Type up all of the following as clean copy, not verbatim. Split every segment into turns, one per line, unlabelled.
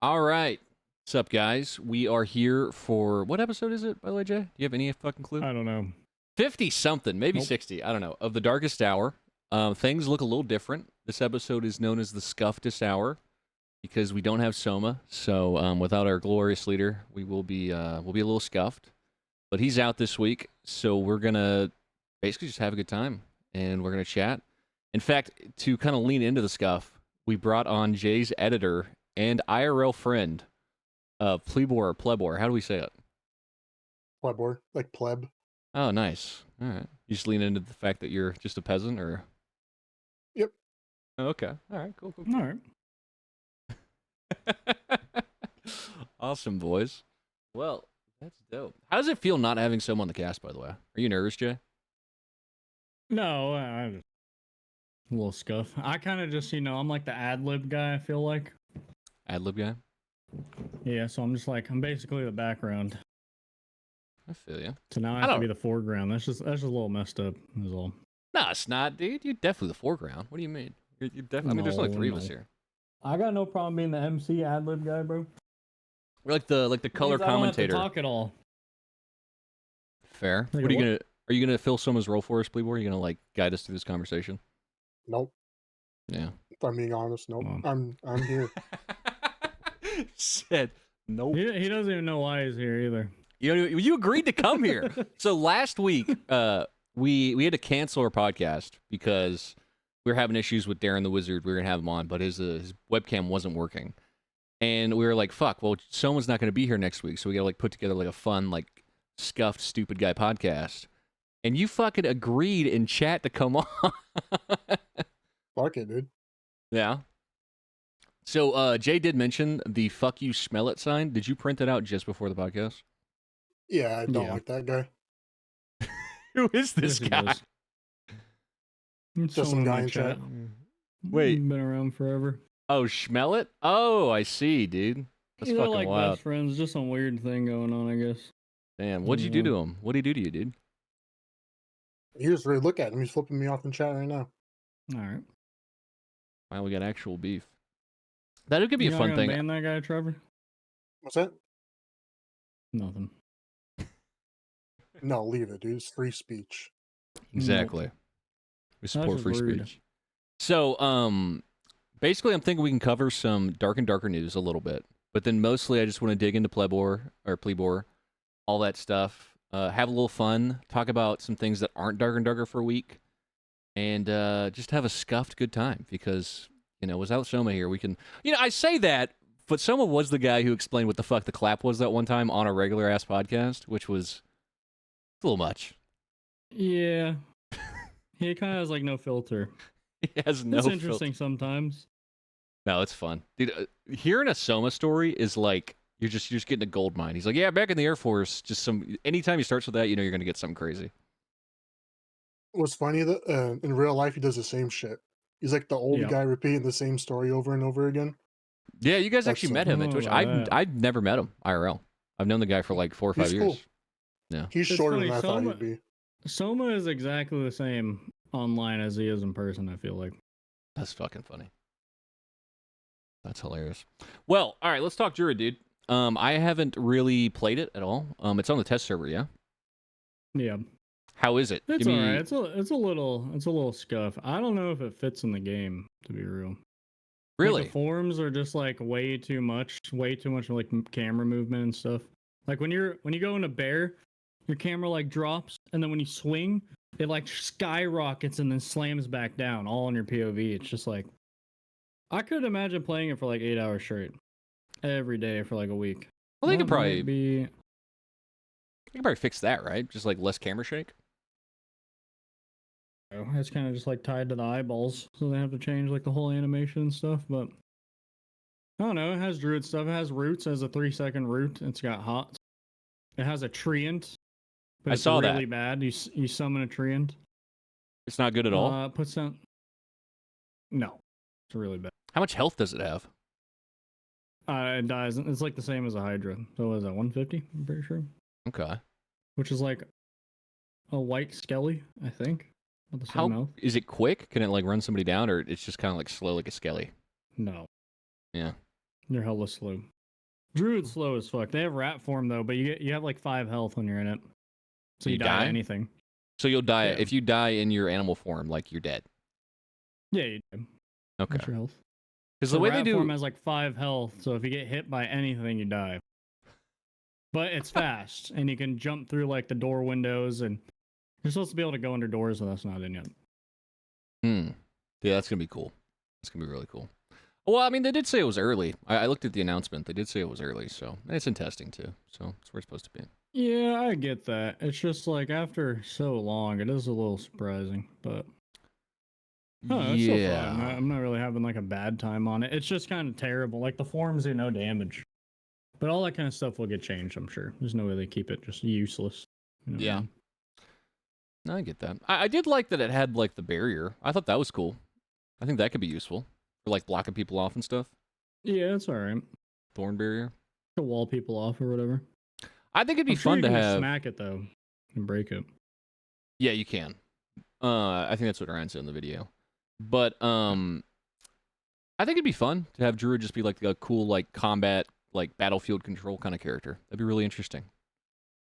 All right. What's up, guys? We are here for what episode is it, by the way, Jay? Do you have any fucking clue?
I don't know.
50 something, maybe
Nope.
60. I don't know. Of the Darkest Hour. Things look a little different. This episode is known as the Scuffedest Hour because we don't have Soma. So without our glorious leader, we'll be a little scuffed. But he's out this week, so we're gonna basically just have a good time and we're gonna chat. In fact, to kind of lean into the scuff, we brought on Jay's editor and IRL friend, Plebor. How do we say it?
Plebor, like pleb.
Oh, nice. All right. You just lean into the fact that you're just a peasant, or?
Yep.
Oh, okay. All right. Cool.
All right.
Awesome, boys. Well, that's dope. How does it feel not having someone on the cast, by the way? Are you nervous, Jay?
No, I'm just a little scuff. I kind of just, I'm like the ad-lib guy, I feel like.
Ad-lib guy?
Yeah, so I'm basically the background.
I feel you.
So now I have to be the foreground. That's just a little messed up, is all.
No, it's not, dude. You're definitely the foreground. What do you mean? You're definitely. I mean, there's only three of us here.
I got no problem being the MC ad-lib guy, bro.
We're like the color commentator.
I don't have to talk at all.
Fair. What are you gonna? Are you gonna fill someone's role for us, Plebor? Are you gonna guide us through this conversation?
Nope.
Yeah.
If I'm being honest, nope. I'm here.
Said nope.
He doesn't even know why he's here either.
You agreed to come here. So last week, we had to cancel our podcast because we were having issues with Darren the Wizard. We were gonna have him on, but his webcam wasn't working, and we were like, "Fuck! Well, someone's not gonna be here next week, so we gotta put together a fun scuffed stupid guy podcast." And you fucking agreed in chat to come on.
Fuck it, dude.
Yeah. So Jay did mention the "fuck you, smell it" sign. Did you print it out just before the podcast?
Yeah, I don't like that guy.
Who is this guy?
Just some guy in chat.
Wait.
Been around forever.
Oh, smell it? Oh, I see, dude. That's fucking
like
wild.
Best friends, just some weird thing going on, I guess.
Damn, what'd you do to him? What'd he do to you, dude?
Here's where look at him. He's flipping me off in chat right now.
All right.
Wow, we got actual beef. That could be a fun thing.
Ban that guy, Trevor?
What's that?
Nothing.
No, leave it, dude. It's free speech.
Exactly. We support free
rude.
speech. So, basically, I'm thinking we can cover some dark and darker news a little bit, but then mostly I just want to dig into Plebor, all that stuff. Have a little fun. Talk about some things that aren't dark and darker for a week, and just have a scuffed good time because without Soma here, we can. I say that, but Soma was the guy who explained what the fuck the clap was that one time on a regular ass podcast, which was a little much.
Yeah. He kind of has no filter.
He has no
It's
filter.
interesting sometimes.
No, it's fun. Dude, hearing a Soma story is like you're just getting a gold mine. He's like, yeah, back in the Air Force, anytime he starts with that, you're gonna get something crazy.
What's funny that in real life he does the same shit. He's like the old guy repeating the same story over and over again.
Yeah, you guys actually met him at Twitch. I've never met him IRL. I've known the guy for 4 or 5 years.
Cool.
Yeah,
he's shorter than I thought he'd be.
Soma is exactly the same online as he is in person, I feel like.
That's fucking funny. That's hilarious. Well, all right, let's talk Druid, dude. I haven't really played it at all. It's on the test server, yeah?
Yeah.
How is it?
It's alright. It's a little scuff. I don't know if it fits in the game, to be real.
Really?
The forms are just way too much camera movement and stuff. Like when you go in a bear, your camera drops, and then when you swing, it skyrockets and then slams back down, all on your POV. It's just I could imagine playing it for 8 hours straight, every day for a week.
Well, they could probably fix that, right? Just less camera shake.
It's kind of just tied to the eyeballs, so they have to change the whole animation and stuff. But I don't know. It has Druid stuff. It has roots. It has a 3-second root. It's got hots. It has a treant. But it's really bad. You summon a treant.
It's not good at all.
Puts down. No, it's really bad.
How much health does it have?
It dies. It's the same as a Hydra. So what is that, 150? I'm pretty sure.
Okay.
Which is a white Skelly, I think. With the same health.
Is it quick? Can it run somebody down, or it's just kind of slow like a Skelly?
No.
Yeah.
They're hella slow. Druid's slow as fuck. They have rat form though, but you have like 5 health when you're in it. So you die
die?
at anything.
So you'll die
Yeah.
if you die in your animal form, like you're dead.
Yeah, you do.
Okay.
What's your health?
Because
So
the way they
rat
do,
form has like 5 health, so if you get hit by anything, you die. But it's fast, and you can jump through like the door windows, and you're supposed to be able to go under doors, so that's not in yet.
Yeah, that's gonna be cool. It's gonna be really cool. Well, I mean, they did say it was early. I looked at the announcement. They did say it was early, so and it's in testing too. So it's where it's supposed to be.
Yeah, I get that. It's just like after so long, it is a little surprising, but it's still fun. I'm not really having like a bad time on it. It's just kind of terrible. Like the forms do no damage, but all that kind of stuff will get changed. I'm sure. There's no way they keep it just useless. You know what I
Yeah.
mean?
No, I get that. I did like that it had like the barrier. I thought that was cool. I think that could be useful for like blocking people off and stuff.
Yeah, it's all right.
Thorn barrier.
To wall people off or whatever.
I think it'd be
I'm sure
fun
you
to
can
have.
smack it though and break it.
Yeah, you can. I think that's what Ryan said in the video. But I think it'd be fun to have Druid just be like a cool like combat like battlefield control kind of character. That'd be really interesting.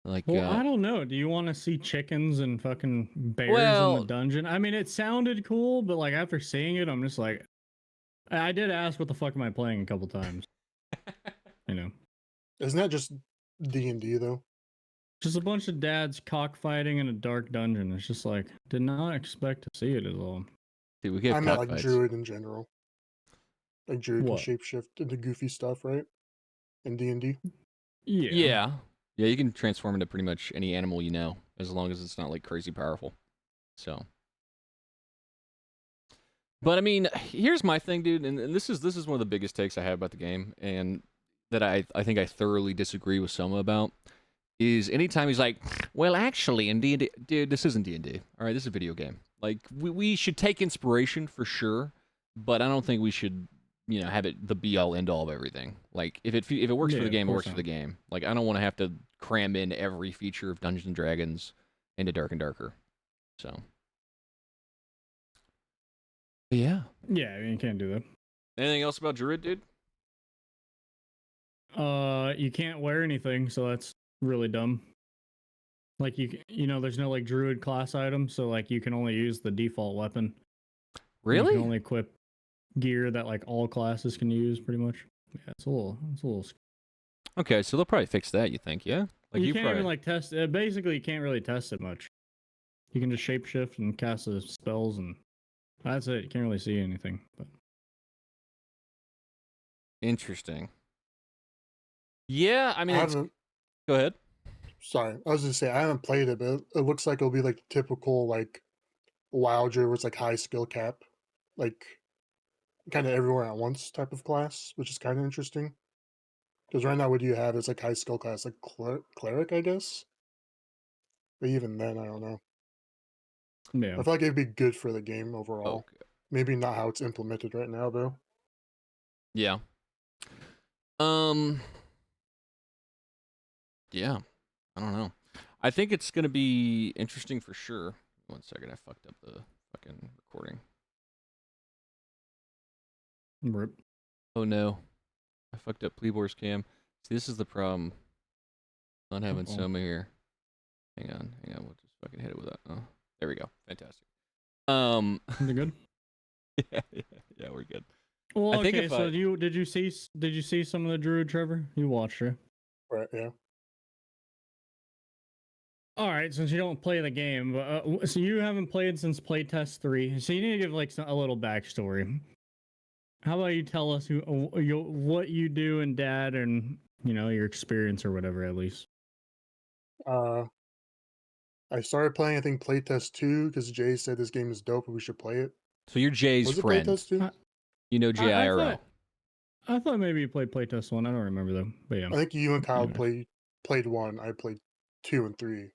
Like,
Well, I don't know. Do you want to see chickens and fucking bears in
Well-
the dungeon? I mean, it sounded cool, but like after seeing it, I'm just like, I did ask, "What the fuck am I playing?" a couple times. You know,
Isn't that just D&D though?
just a bunch of dads cockfighting in a dark dungeon. It's just like, did not expect to see it at all.
dude, we get
I meant like
cockfights.
Druid in general. Like Druid
What?
can shapeshift into goofy stuff, right? In D&D.
Yeah. Yeah, you can transform into pretty much any animal you know, as long as it's not like crazy powerful. So. But I mean, here's my thing, dude, and this is one of the biggest takes I have about the game, and that I think I thoroughly disagree with Soma about, is anytime he's like, well, actually, in D&D, dude, this isn't D&D. All right, this is a video game. Like, we should take inspiration for sure, but I don't think we should, have it the be-all, end-all of everything. Like, if it works for
Yeah,
the
of
game, it
course
works for
not.
the game. Like, I don't want to have to cram in every feature of Dungeons & Dragons into Dark and Darker. So. But yeah.
Yeah, I mean, you can't do that.
Anything else about Druid, dude?
You can't wear anything, so that's really dumb. Like there's no like druid class item, so like you can only use the default weapon. You
Really?
can only equip gear that like all classes can use, pretty much. Yeah, it's a little.
Okay, so they'll probably fix that, you think, yeah? Like
you can't
probably...
even like test it. Basically, you can't really test it much. You can just shapeshift and cast the spells, and that's it. You can't really see anything. But
Interesting. Yeah, I mean,
I
it's...
haven't.
Go ahead.
Sorry, I was gonna say I haven't played it, but it looks like it'll be like the typical like WoW Druid where it's like high skill cap, like kind of everywhere at once type of class, which is kind of interesting. Because right now, what do you have is like high skill class, like cleric, I guess. But even then, I don't know.
yeah,
I feel like it'd be good for the game overall.
Okay.
Maybe not how it's implemented right now, though.
Yeah. Yeah. I don't know. I think it's going to be interesting for sure. 1 second, I fucked up the fucking recording.
Rip.
Oh no. I fucked up Plebor's cam. See, this is the problem. Not having
Uh-oh.
Soma here. Hang on. We'll just fucking hit it with that. Oh, there we go. Fantastic.
Is it good?
yeah, we're good.
Well,
I think
okay.
if
So
I-
did you see some of the druid, Trevor? You watched it.
Right? Yeah.
All right, since you don't play the game, so you haven't played since playtest 3, so you need to give like a little backstory. How about you tell us what you do in Dad and your experience or whatever at least.
I started playing, I think, playtest 2 because Jay said this game is dope and we should play it.
So you're Jay's
Was it
friend.
playtest 2?
You know JIRL.
I thought maybe you played playtest 1. I don't remember though, but yeah,
I think you and Kyle
Anyways.
played 1. I played 2 and 3.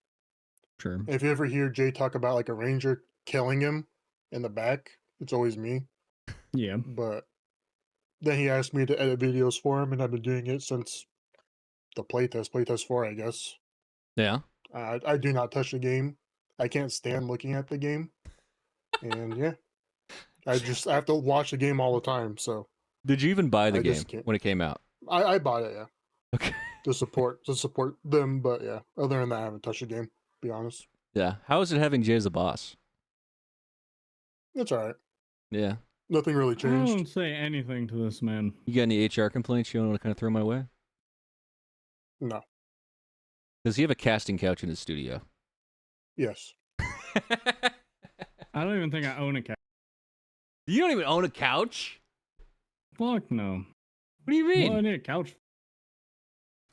sure.
If you ever hear Jay talk about like a ranger killing him in the back, it's always me.
Yeah.
But then he asked me to edit videos for him, and I've been doing it since the playtest 4, I guess.
Yeah.
I do not touch the game. I can't stand looking at the game. And yeah, I have to watch the game all the time. So
Did you even buy the
I
game
just can't.
when it came out?
I bought it, yeah,
Okay.
to support them. But yeah, other than that, I haven't touched the game. To be honest,
Yeah. How is it having Jay as a boss?
it's all right.
Yeah.
Nothing really
I
changed.
don't say anything to this man.
You got any HR complaints you want to kind of throw my way?
No.
Does he have a casting couch in his studio?
Yes.
I don't even think I own a couch.
You don't even own a couch?
Fuck no.
What do you mean?
Well, I need a couch.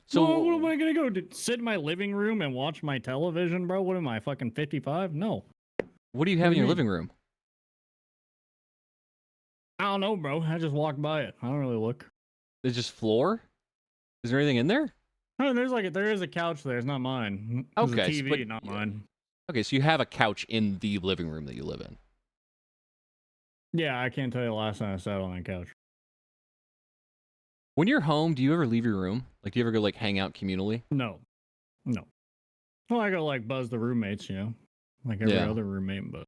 So
Well, what am I gonna go sit in my living room and watch my television, bro? What am I, fucking 55? No.
what do you have
What
in
do you
your
mean?
living room?
I don't know, bro. I just walk by it. I don't really look.
Is just floor? Is there anything in there?
Oh, there is a couch there. It's not mine. It's
Okay,
a TV,
but-
not mine.
Okay, so you have a couch in the living room that you live in.
Yeah, I can't tell you the last time I sat on that couch.
When you're home, do you ever leave your room? Like, do you ever go like hang out communally?
No. Well, I go like buzz the roommates, like every
Yeah.
other roommate, but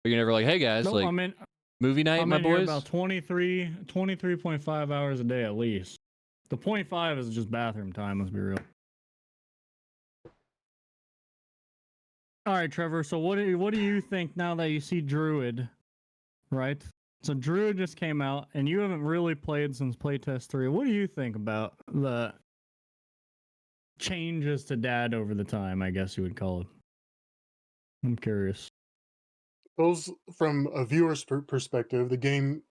Or you never like, hey guys,
no,
like
I'm
movie night, my
in here
boys?
about 23.5 hours a day at least. The 0.5 is just bathroom time, let's be real. All right, Trevor. So what do you think now that you see Druid, right? So Druid just came out, and you haven't really played since playtest 3. What do you think about the changes to Dad over the time? I guess you would call it. I'm curious.
Those from a viewer's perspective, the game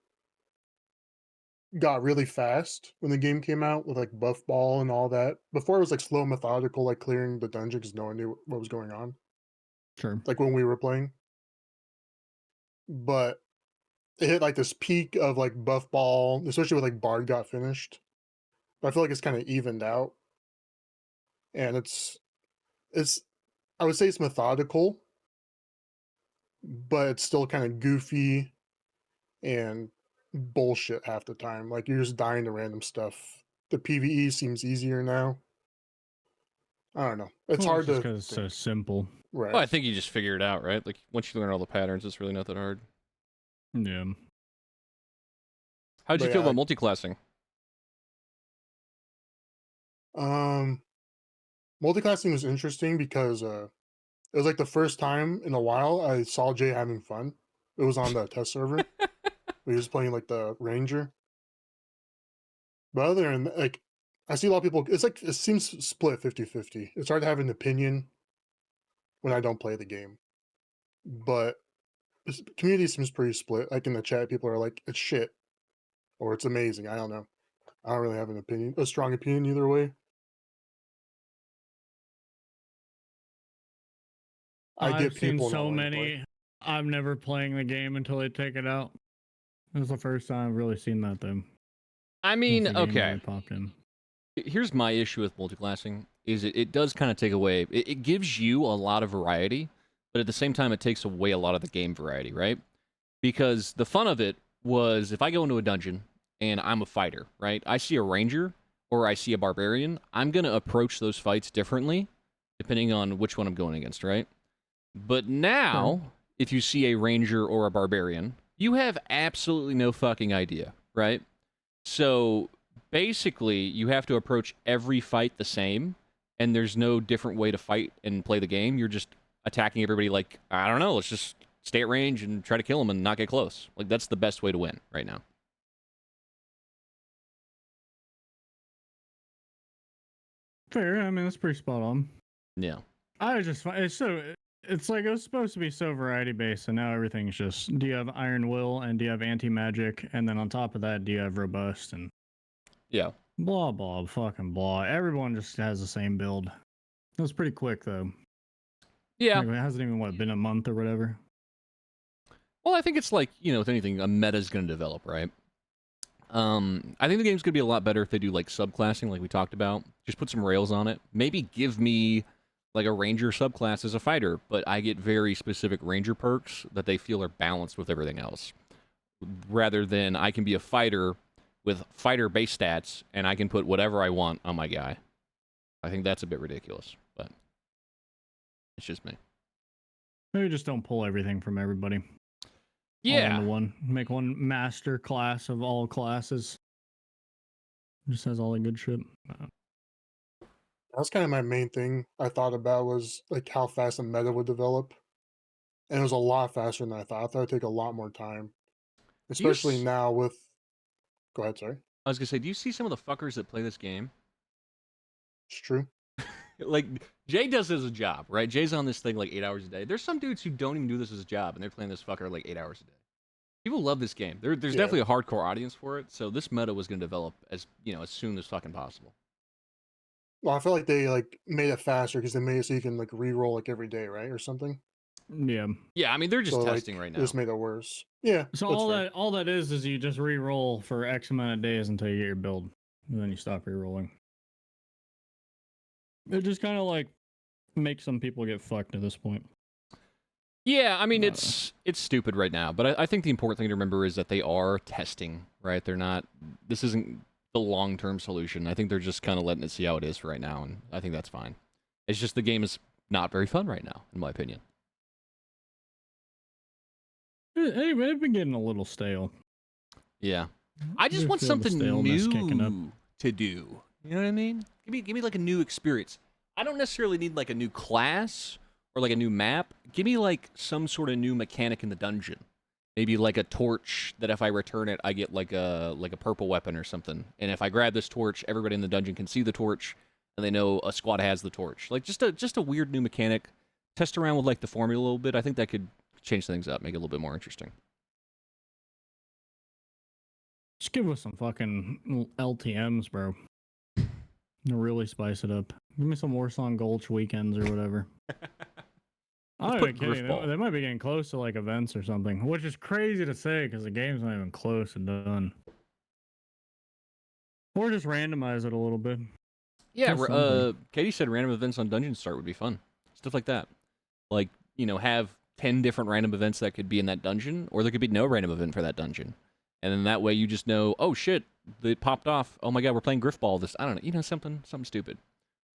got really fast when the game came out with like buff ball and all that. Before it was like slow, methodical, like clearing the dungeon because no one knew what was going on.
Sure.
Like when we were playing, but it hit like this peak of like buff ball, especially with like Bard got finished. But I feel like it's kind of evened out, and it's I would say it's methodical, but it's still kind of goofy and bullshit half the time. Like you're just dying to random stuff. The PvE seems easier now. I don't know. It's hard to
because it's so simple.
right.
Well, I think you just figure it out, right? Like once you learn all the patterns, it's really not that hard.
Yeah.
How'd you
But
feel
yeah,
about multiclassing?
Multiclassing was interesting because it was like the first time in a while I saw Jay having fun. It was on the test server. We were just playing like the ranger. But other than like I see a lot of people it's like it seems split 50-50. It's hard to have an opinion when I don't play the game. But community seems pretty split. Like in the chat, people are like, it's shit or it's amazing. I don't know. I don't really have an opinion, a strong opinion either way. I get
I've seen
people not
so
wanting to play.
many. I'm never playing the game until they take it out. This is the first time I've really seen that though.
I
Since
mean,
the game
okay.
really popped in.
Here's my issue with multiclassing is it does kind of take away it gives you a lot of variety, but at the same time it takes away a lot of the game variety, right? Because the fun of it was if I go into a dungeon and I'm a fighter, right? I see a ranger or I see a barbarian, I'm going to approach those fights differently depending on which one I'm going against, right? But now, if you see a ranger or a barbarian, you have absolutely no fucking idea, right? So basically, you have to approach every fight the same, and there's no different way to fight and play the game. You're just attacking everybody like, I don't know, let's just stay at range and try to kill them and not get close. Like, that's the best way to win right now.
Fair. I mean, that's pretty spot on.
Yeah.
I just it's like it was supposed to be so variety based, and now everything's just do you have Iron Will and do you have anti magic, and then on top of that, do you have robust and
Yeah.
blah blah fucking blah. Everyone just has the same build. It was pretty quick though.
Yeah.
Like, it hasn't even been a month or whatever.
Well, I think it's like, with anything, a meta's going to develop, right? I think the game's going to be a lot better if they do like subclassing, like we talked about. Just put some rails on it. Maybe give me like a ranger subclass as a fighter, but I get very specific ranger perks that they feel are balanced with everything else. Rather than I can be a fighter with fighter base stats and I can put whatever I want on my guy. I think that's a bit ridiculous, but it's just me.
Maybe just don't pull everything from everybody.
Yeah.
into one. Make one master class of all classes. Just has all the good shit.
That's kind of my main thing I thought about was like how fast the meta would develop. And it was a lot faster than I thought. I thought it'd take a lot more time.
Do you
Especially now with go ahead, sorry.
I was gonna say, do you see some of the fuckers that play this game?
It's true.
Like Jay does this as a job, right? Jay's on this thing like 8 hours a day. There's some dudes who don't even do this as a job, and they're playing this fucker like 8 hours a day. People love this game. There's
Yeah.
definitely a hardcore audience for it. So this meta was gonna develop as as soon as fucking possible.
Well, I feel like they like made it faster because they made it so you can like re-roll like every day, right? Or something.
Yeah.
Yeah, I mean they're just
So
testing
like
right
it
now.
just made it worse. Yeah.
So
that's
all
fair.
that is you just re-roll for X amount of days until you get your build, and then you stop re-rolling. It just kind of like makes some people get fucked at this point.
Yeah, I mean it's stupid right now, but I think the important thing to remember is that they are testing, right? They're not. This isn't the long-term solution. I think they're just kind of letting it see how it is for right now, and I think that's fine. It's just the game is not very fun right now, in my opinion.
Hey, they've been getting a little stale.
Yeah, I just want
feel the
something
staleness kicking up.
new to do. You know what I mean? Give me like a new experience. I don't necessarily need like a new class or like a new map. Give me like some sort of new mechanic in the dungeon. Maybe like a torch that if I return it, I get like a purple weapon or something. And if I grab this torch, everybody in the dungeon can see the torch, and they know a squad has the torch. Like just a weird new mechanic. Test around with like the formula a little bit. I think that could change things up, make it a little bit more interesting.
Just give us some fucking LTMs, bro. To really spice it up. Give me some Warsong Gulch weekends or whatever. I'm not
put
even kidding.
Griffball.
They might be getting close to like events or something, which is crazy to say because the game's not even close and done. Or just randomize it a little bit.
Yeah,
Just something.
Katie said random events on Dungeon Start would be fun. Stuff like that. Like, have 10 different random events that could be in that dungeon, or there could be no random event for that dungeon. And then that way you just know, oh shit, it popped off. Oh my god, we're playing Griffball this. I don't know, something stupid.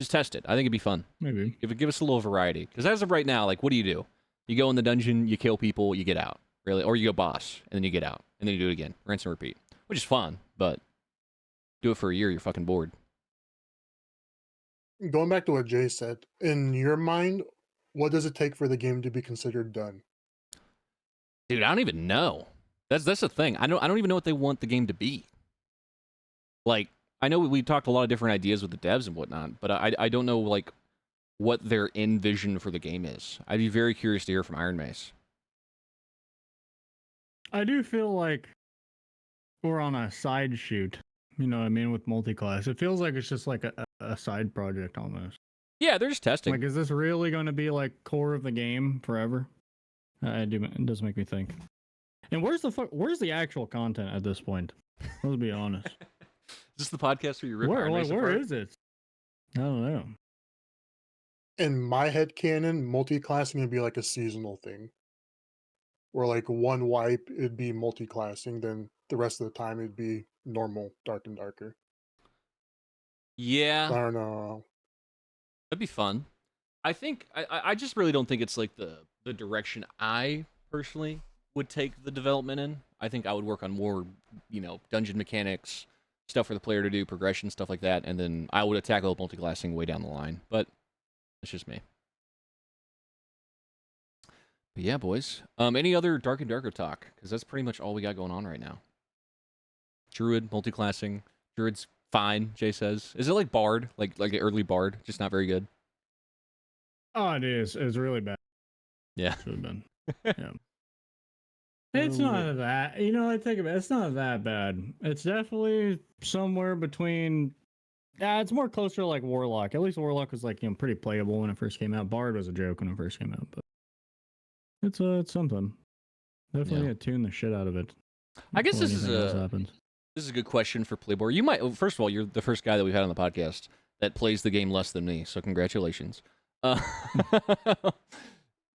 Just test it. I think it'd be fun.
Maybe.
Give us a little variety. Because as of right now, like, what do? You go in the dungeon, you kill people, you get out. Really? Or you go boss, and then you get out. And then you do it again. Rinse and repeat. Which is fun, but do it for a year, you're fucking bored.
Going back to what Jay said, in your mind, what does it take for the game to be considered done?
Dude, I don't even know. That's the thing. I don't even know what they want the game to be. Like, I know we talked a lot of different ideas with the devs and whatnot, but I don't know like what their end vision for the game is. I'd be very curious to hear from Iron Mace.
I do feel like we're on a side shoot. You know what I mean? With multi-class. It feels like it's just like a side project almost.
Yeah, they're just testing.
Like, is this really going to be like core of the game forever? It does make me think. And where's the actual content at this point? Let's be honest.
Is this the podcast where you rip Iron Mace
Where
apart?
is it? I don't know.
In my head canon, multi-classing would be like a seasonal thing. Where like one wipe it'd be multi-classing, then the rest of the time it'd be normal, dark and darker.
Yeah,
I don't know.
that'd be fun. I think I just really don't think it's like the direction I personally would take the development in. I think I would work on more, dungeon mechanics, stuff for the player to do, progression, stuff like that, and then I would tackle multi-classing way down the line. But that's just me. But yeah, boys. Any other Dark and Darker talk? Because that's pretty much all we got going on right now. Druid, multi-classing. Druid's fine, Jay says. Is it like Bard? Like an early Bard? Just not very good?
Oh, it is. It's really bad.
Yeah.
Should have been. Yeah. It's not that. I think about it. It's not that bad. It's definitely somewhere between. Yeah, it's more closer to like Warlock. At least Warlock was like pretty playable when it first came out. Bard was a joke when it first came out, but it's something. Definitely tune the shit out of it.
I guess this
happens.
This is a good question for Plebor. You might, first of all, you're the first guy that we've had on the podcast that plays the game less than me, so congratulations.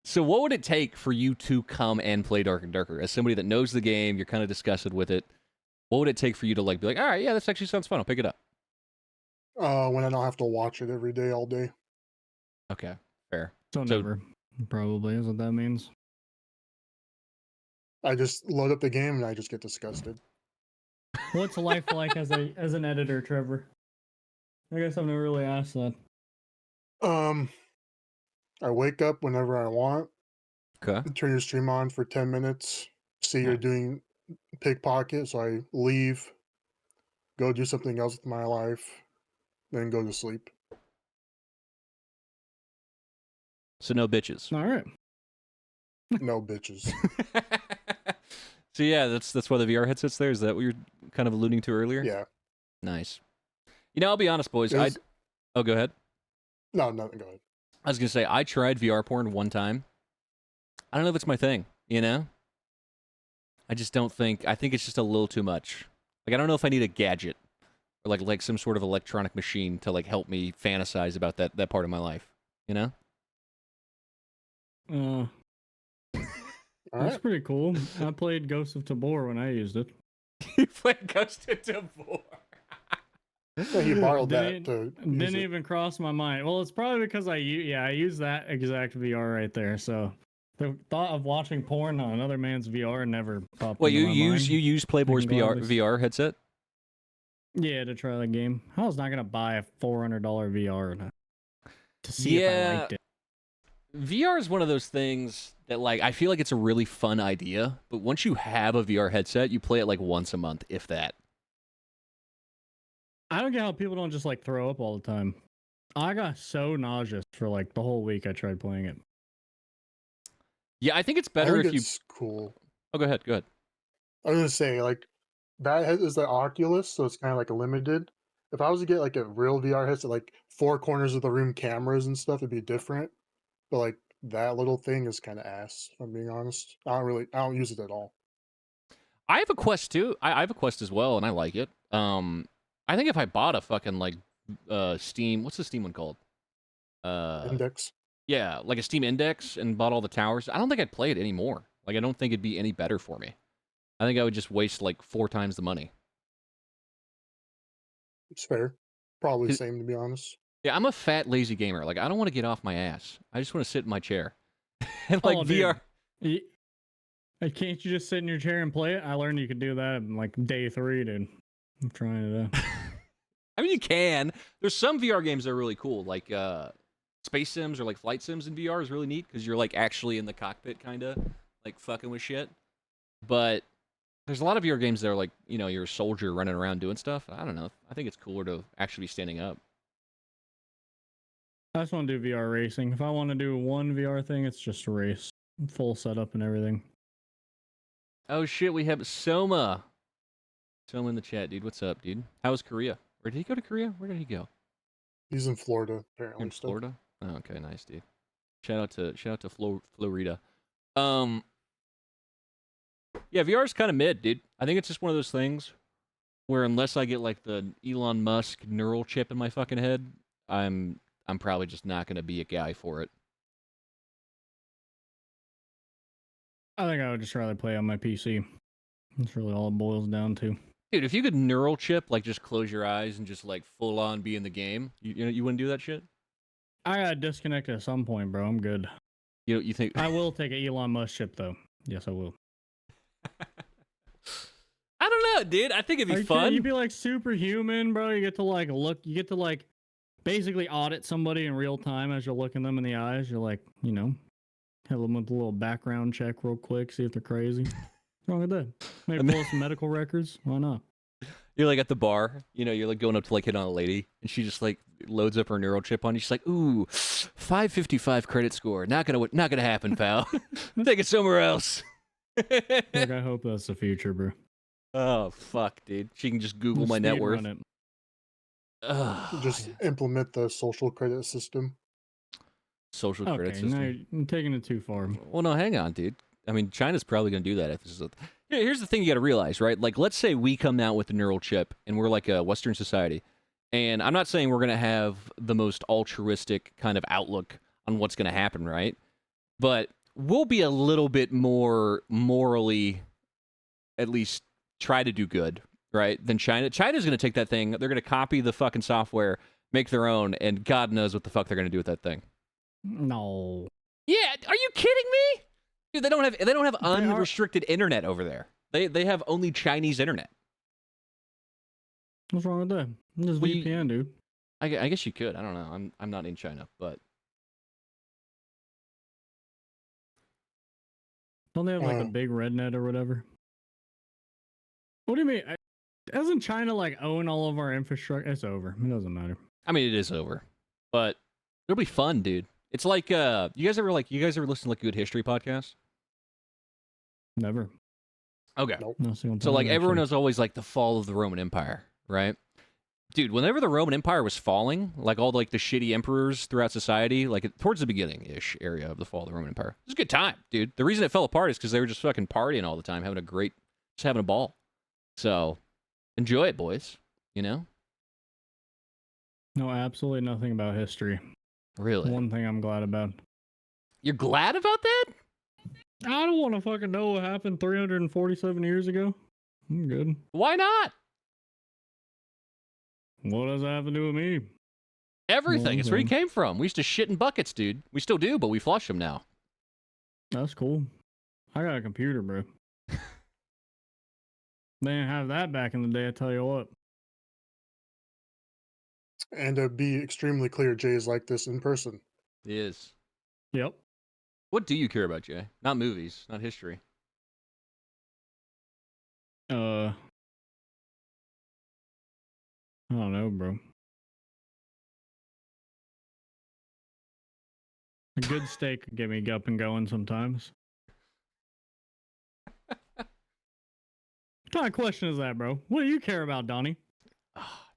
So what would it take for you to come and play Dark and Darker? As somebody that knows the game, you're kind of disgusted with it. What would it take for you to be like, all right, yeah, this actually sounds fun. I'll pick it up.
When I don't have to watch it every day, all day.
Okay, fair.
So never, probably is what that means.
I just load up the game and I just get disgusted.
What's life like as an editor, Trevor? I guess I've never really asked that.
I wake up whenever I want,
Okay.
turn your stream on for 10 minutes, see you're doing pickpocket, so I leave, go do something else with my life, then go to sleep.
So no bitches.
All right.
No bitches.
So yeah, that's why the VR headset's there. Is that what you're kind of alluding to earlier?
Yeah.
Nice. You know, I'll be honest, boys. Oh, go ahead.
No, nothing. Go ahead.
I was gonna say I tried VR porn one time. I don't know if it's my thing. You know, I just don't think. I think it's just a little too much. Like I don't know if I need a gadget or like some sort of electronic machine to like help me fantasize about that part of my life. You know.
All
That's
right.
pretty cool. I played Ghost of Tabor when I used it.
You played Ghost of Tabor.
Yeah, he borrowed that
Didn't,
to use
didn't
it.
even cross my mind. Well, it's probably because I use that exact VR right there. So the thought of watching porn on another man's VR never popped
Wait,
into my mind.
you use Playbor's
I can gladly-
VR headset?
Yeah, to try the game. I was not gonna buy a $400 VR to see if I liked it.
VR is one of those things that, like, I feel like it's a really fun idea, but once you have a VR headset, you play it like once a month, if that.
I don't get how people don't just like throw up all the time. I got so nauseous for like the whole week I tried playing it.
Yeah, I think it's
I
better
think
if you.
it's cool.
Oh, go ahead. Go ahead.
I was gonna say like that is the Oculus, so it's kind of like limited. If I was to get like a real VR headset, like 4 corners of the room cameras and stuff, it'd be different. But like that little thing is kind of ass. If I'm being honest. I don't use it at all.
I have a Quest too. I have a Quest as well, and I like it. I think if I bought a fucking like Steam, what's the Steam one called?
Index.
Yeah, like a Steam Index, and bought all the towers. I don't think I'd play it anymore. Like, I don't think it'd be any better for me. I think I would just waste like 4 times the money.
It's fair. Probably
'Cause-
same to be honest.
Yeah, I'm a fat, lazy gamer. Like, I don't want to get off my ass. I just want to sit in my chair. And like
Oh,
VR.
dude. Can't you just sit in your chair and play it? I learned you could do that in like day 3, dude. I'm trying it out.
I mean, you can. There's some VR games that are really cool, like Space Sims or like Flight Sims in VR is really neat because you're like actually in the cockpit, kind of like fucking with shit. But there's a lot of VR games that are like, you know, you're a soldier running around doing stuff. I don't know. I think it's cooler to actually be standing up.
I just want to do VR racing. If I want to do one VR thing, it's just a race. Full setup and everything.
Oh shit, we have Soma. Soma in the chat, dude. What's up, dude? How was Korea? Or did he go to Korea? Where did he go?
He's in Florida apparently.
In
still.
Florida? Oh, okay, nice, dude. Shout out to Florida. Yeah, VR is kind of mid, dude. I think it's just one of those things where unless I get like the Elon Musk neural chip in my fucking head, I'm probably just not gonna be a guy for it.
I think I would just rather play on my PC. That's really all it boils down to.
Dude, if you could neural chip, like just close your eyes and just like full on be in the game, you know, you wouldn't do that shit?
I gotta disconnect at some point, bro. I'm good.
You think
I will take an Elon Musk chip though. Yes, I will.
I don't know, dude. I think it'd be fun.
You'd be like superhuman, bro. You get to like look. You get to like basically audit somebody in real time as you're looking them in the eyes. You're like, you know, have them with a little background check real quick, see if they're crazy. What's wrong with that? Maybe pull some medical records. Why not?
You're like at the bar, you know, you're like going up to like hit on a lady, and she just like loads up her neural chip on you. She's like, "Ooh, 555 credit score. Not gonna happen, pal. Take it somewhere else."
Look, I hope that's the future, bro.
Oh fuck, dude. She can just Google my net worth.
Just implement the social credit system.
Social credit
Okay,
system.
now you're taking it too far.
Well, no, hang on, dude. I mean, China's probably going to do that. If this is here's the thing you got to realize, right? Like, let's say we come out with the neural chip, and we're like a Western society. And I'm not saying we're going to have the most altruistic kind of outlook on what's going to happen, right? But we'll be a little bit more morally, at least try to do good, right? Than China. China's going to take that thing. They're going to copy the fucking software, make their own, and God knows what the fuck they're going to do with that thing.
No.
Yeah, are you kidding me? Dude, they don't have
They are-
unrestricted internet over there. They have only Chinese internet.
What's wrong with that? Just
Well,
VPN, dude.
I guess you could. I don't know. I'm not in China, but
Don't they have like the big red net or whatever? What do you mean? Doesn't China like own all of our infrastructure? It's over. It doesn't matter.
I mean it is over. But it'll be fun, dude. It's like you guys ever listen to like good history podcasts?
Never.
Okay.
Nope.
No single
So
time,
like everyone
actually.
knows always like the fall of the Roman Empire, right? Dude, whenever the Roman Empire was falling, like all like the shitty emperors throughout society, like towards the beginning-ish area of the fall of the Roman Empire, it was a good time, dude. The reason it fell apart is because they were just fucking partying all the time, just having a ball. So enjoy it, boys. You know?
No, absolutely nothing about history.
Really?
One thing I'm glad about.
You're glad about that?
I don't want to fucking know what happened 347 years ago. I'm good.
Why not?
What does that have to do with me?
Everything. It's where you
Okay.
came from. We used to shit in buckets, dude. We still do, but we flush them now.
That's cool. I got a computer, bro. They didn't have that back in the day, I tell you what.
And to be extremely clear, Jay is like this in person.
It is.
Yep.
What do you care about, Jay? Not movies, not history.
I don't know, bro. A good steak could get me up and going sometimes. What kind of question is that, bro? What do you care about, Donnie?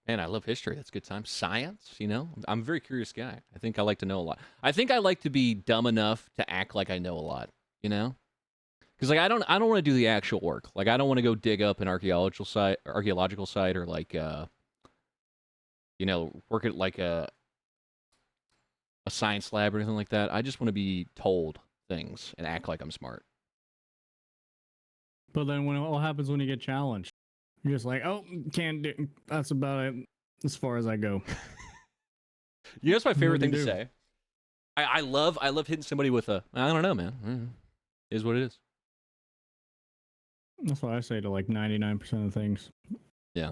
Man, I love history. That's a good time. Science, you know? I'm a very curious guy. I think I like to know a lot. I think I like to be dumb enough to act like I know a lot, you know? Because like I don't want to do the actual work. Like I don't want to go dig up an archaeological site or like you know, work at like a science lab or anything like that. I just want to be told things and act like I'm smart.
But then what happens when you get challenged? You're just like, oh, can't do. That's about it as far as I go.
You know, what's my favorite
What
thing
do
to
you do?
say? I love hitting somebody with a I don't know, man. Is what it is.
That's what I say to like 99% of things.
Yeah.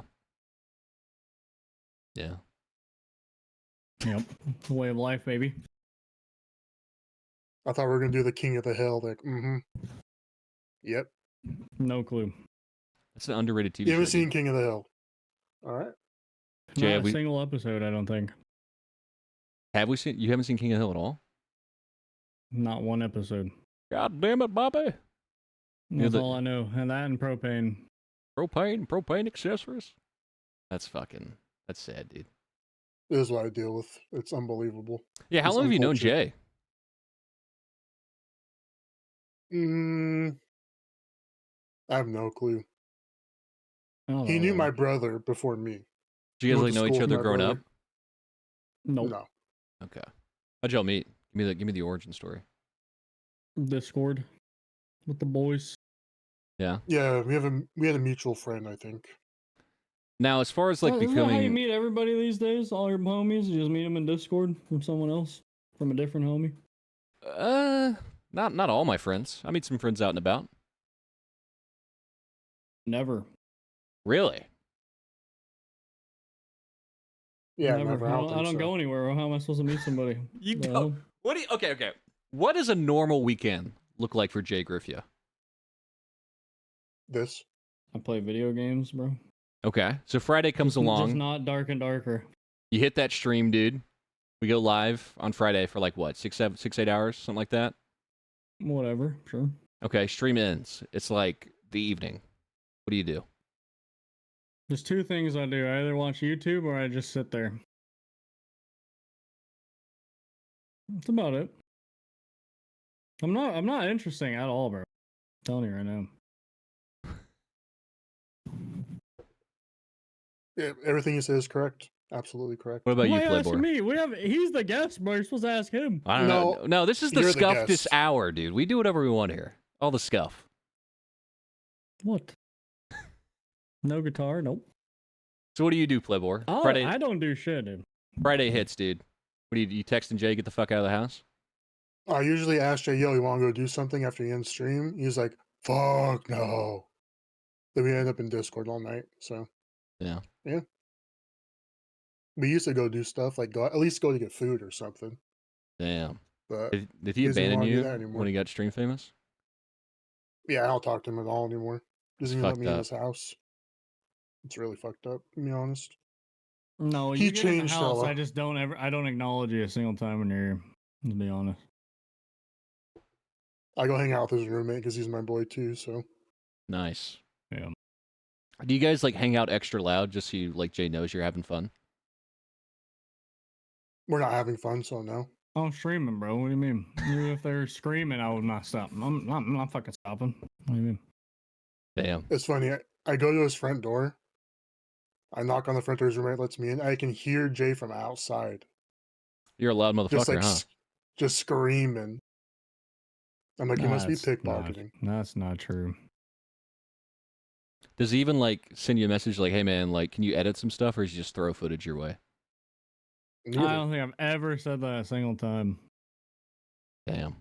Yeah.
Yep. The way of life, baby.
I thought we were gonna do the King of the Hill. Like, yep.
No clue.
That's an underrated TV
You
show.
haven't seen
dude.
King of the Hill. All right.
Jay,
Not a single episode, I don't think.
Have we seen? You haven't seen King of the Hill at all?
Not one episode.
God damn it, Bobby!
That's
the-
all I know. And that and propane.
Propane accessories. That's sad, dude.
This is what I deal with. It's unbelievable.
Yeah, how
It's
long have you known
uncultured.
Jay?
I have no clue.
Oh,
He knew my brother before me.
Do you guys like
Went to
know each
school with
other
my
growing up?
brother.
Nope.
No.
Okay. How'd y'all meet? Give me the origin story.
Discord with the boys.
Yeah.
Yeah, we had a mutual friend, I think.
Now, as far as like
Isn't that how you
becoming,
meet everybody these days? All your homies? You just meet them in Discord from someone else? From a different homie?
not all my friends. I meet some friends out and about.
Never.
Really?
Yeah, never.
I
I
don't,
don't, think so.
go anywhere. How am I supposed to meet somebody?
You
The
go.
hell?
What do you? Okay. What does a normal weekend look like for Jay Griffia?
This.
I play video games, bro.
Okay. So Friday comes
Just
along.
not Dark and Darker.
You hit that stream, dude. We go live on Friday for like what, 8 hours, something like that.
Whatever, sure.
Okay, stream ends. It's like the evening. What do you do?
There's two things I do. I either watch YouTube or I just sit there. That's about it. I'm not interesting at all, bro. I'm telling you right now.
Yeah, everything you say is correct. Absolutely correct.
What about
Why
you,
you asking
Plebor?
me? He's the guest, bro. You're supposed to ask him.
I don't know. No, this is the
you're the
scuff this
guest.
hour, dude. We do whatever we want here. All the scuff.
What? No guitar? Nope.
So what do you do, Plebor? Friday,
I don't do shit, dude.
Friday hits, dude. What do you texting Jay? Get the fuck out of the house.
I usually ask Jay, yo, you want to go do something after you end stream? He's like, fuck no. Then we end up in Discord all night. So,
Yeah.
yeah. We used to go do stuff, like go at least go to get food or something.
Damn.
But
Did
he
he
doesn't
abandon
want to do
you
that
when
anymore.
he got stream famous?
Yeah, I don't talk to him at all anymore.
It's
Doesn't even let
fucked
me in
up.
his house. It's really fucked up, to be honest.
No,
He
you get in the
changed
house.
hella.
I don't acknowledge you a single time when you're here. To be honest.
I go hang out with his roommate because he's my boy too. So
Nice.
Yeah.
Do you guys like hang out extra loud just so you, like Jay knows you're having fun?
we're not having fun. So no.
I'm streaming, bro. What do you mean? Even if they're screaming, I would not stop. I'm not fucking stopping. What do you mean?
Damn.
It's funny. I go to his front door. I knock on the front door. His roommate lets me in. I can hear Jay from outside,
You're a loud
just
motherfucker,
like
huh?
just screaming. I'm like, you must be
That's
pickpocketing.
That's not true.
Does he even like send you a message like, "Hey man, like, can you edit some stuff," or does he just throw footage your way?
Neither.
I don't think I've ever said that a single time.
Damn.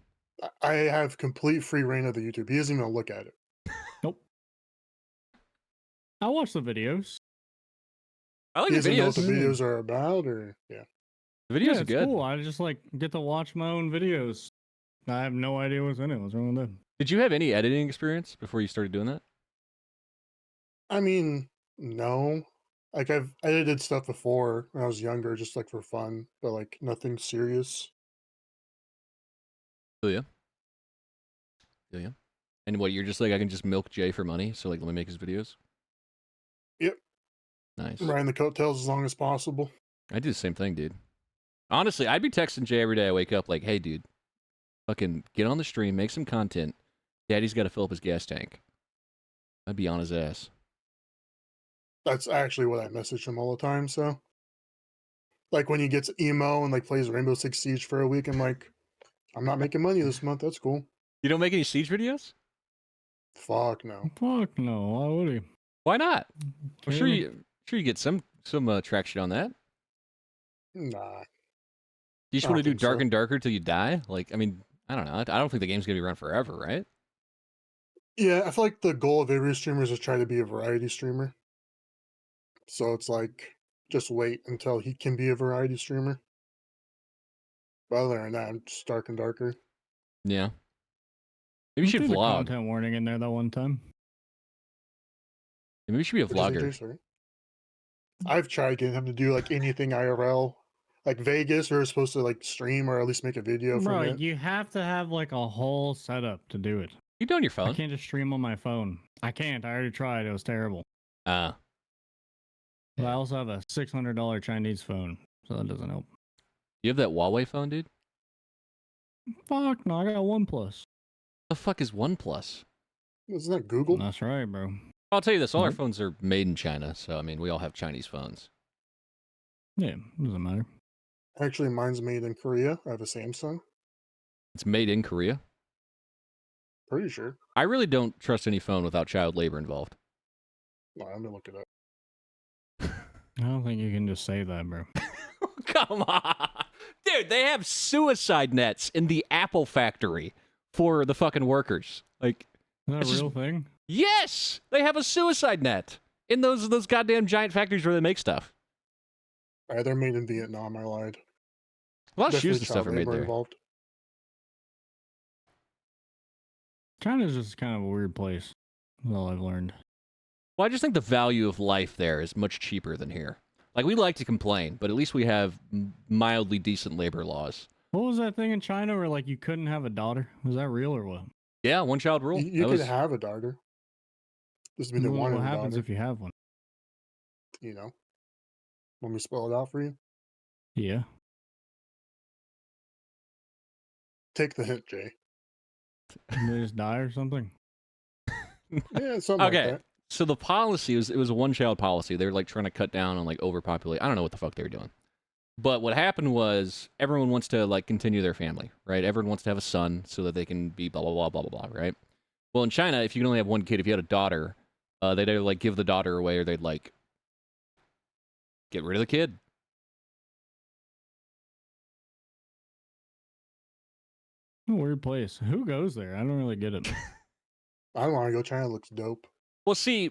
I have complete free reign of the YouTube. He doesn't even look at it.
Nope. I watch the videos.
I like
He
the
doesn't know what
videos.
the videos are about, or yeah.
The videos
Yeah,
are
it's
good.
cool. I just like get to watch my own videos. I have no idea what's in it. What's wrong with that?
Did you have any editing experience before you started doing that?
I mean, no. Like I've edited stuff before when I was younger, just like for fun, but like nothing serious.
Oh yeah. Oh yeah. And what, you're just like, I can just milk Jay for money, so like let me make his videos?
Yep.
Nice.
Riding the coattails as long as possible.
I do the same thing, dude. Honestly, I'd be texting Jay every day I wake up like, hey dude, fucking get on the stream, make some content. Daddy's gotta fill up his gas tank. I'd be on his ass.
That's actually what I message him all the time. So, like when he gets emo and like plays Rainbow Six Siege for a week, I'm like, I'm not making money this month. That's cool.
You don't make any Siege videos?
Fuck no.
Fuck no. Why would he?
Why not? I'm sure
Kidding me?
you get some traction on that.
Nah.
You just
I
want to
don't
do
think so.
dark and darker till you die? Like, I mean, I don't know. I don't think the game's gonna be around forever, right?
Yeah, I feel like the goal of every streamer is to try to be a variety streamer. So it's like, just wait until he can be a variety streamer. But other than that, I'm just dark and darker.
Yeah. Maybe you should
Threw the
vlog.
content warning in there that one time.
Maybe you should be a
What'd you say,
vlogger.
Jay? Sorry. I've tried getting him to do like anything IRL. Like Vegas, we were supposed to like stream or at least make a video
Bro,
from it.
you have to have like a whole setup to do it.
You do on your
I
phone.
can't just stream on my phone. I can't. I already tried. It was terrible.
Ah.
But I also have a $600 Chinese phone, so that doesn't help.
You have that Huawei phone, dude?
Fuck no, I got a OnePlus.
The fuck is OnePlus?
Isn't that Google?
That's right, bro.
I'll tell you this, all our
Nope.
phones are made in China, so I mean we all have Chinese phones.
Yeah, doesn't matter.
Actually, mine's made in Korea. I have a Samsung.
It's made in Korea.
Pretty sure.
I really don't trust any phone without child labor involved.
No, I'm gonna look it up.
I don't think you can just say that, bro.
Come on. Dude, they have suicide nets in the Apple factory for the fucking workers. Like,
Is that
It's
a
just-
real thing?
yes, they have a suicide net in those goddamn giant factories where they make stuff.
Alright, they're made in Vietnam. I lied.
A lot of
Definitely
shoes and stuff
child
are made
labor
there.
involved.
China's just kind of a weird place. That's all I've learned.
Well, I just think the value of life there is much cheaper than here. Like, we like to complain, but at least we have mildly decent labor laws.
What was that thing in China where like you couldn't have a daughter? Was that real or what?
Yeah, one child rule.
You
That
could
was-
have a daughter. Doesn't mean they
What
wanted a
happens
daughter.
if you have one?
You know. Want me to spell it out for you?
Yeah.
Take the hint, Jay.
They just die or something?
Yeah, something
Okay.
like that.
So the policy was, it was a one child policy. They were like trying to cut down on like overpopulate. I don't know what the fuck they were doing. But what happened was everyone wants to like continue their family, right? Everyone wants to have a son so that they can be blah blah blah blah blah blah, right? Well, in China, if you can only have one kid, if you had a daughter, they'd either like give the daughter away or they'd like get rid of the kid.
Weird place. Who goes there? I don't really get it.
I want to go. China looks dope.
Well, see,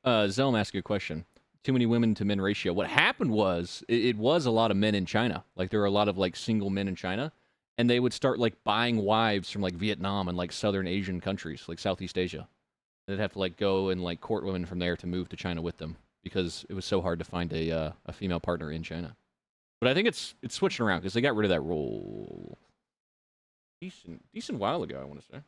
Zelm asked you a question. Too many women to men ratio. What happened was it was a lot of men in China. Like there were a lot of like single men in China, and they would start like buying wives from like Vietnam and like Southern Asian countries, like Southeast Asia. They'd have to like go and like court women from there to move to China with them because it was so hard to find a female partner in China. But I think it's switching around because they got rid of that rule decent while ago, I want to say.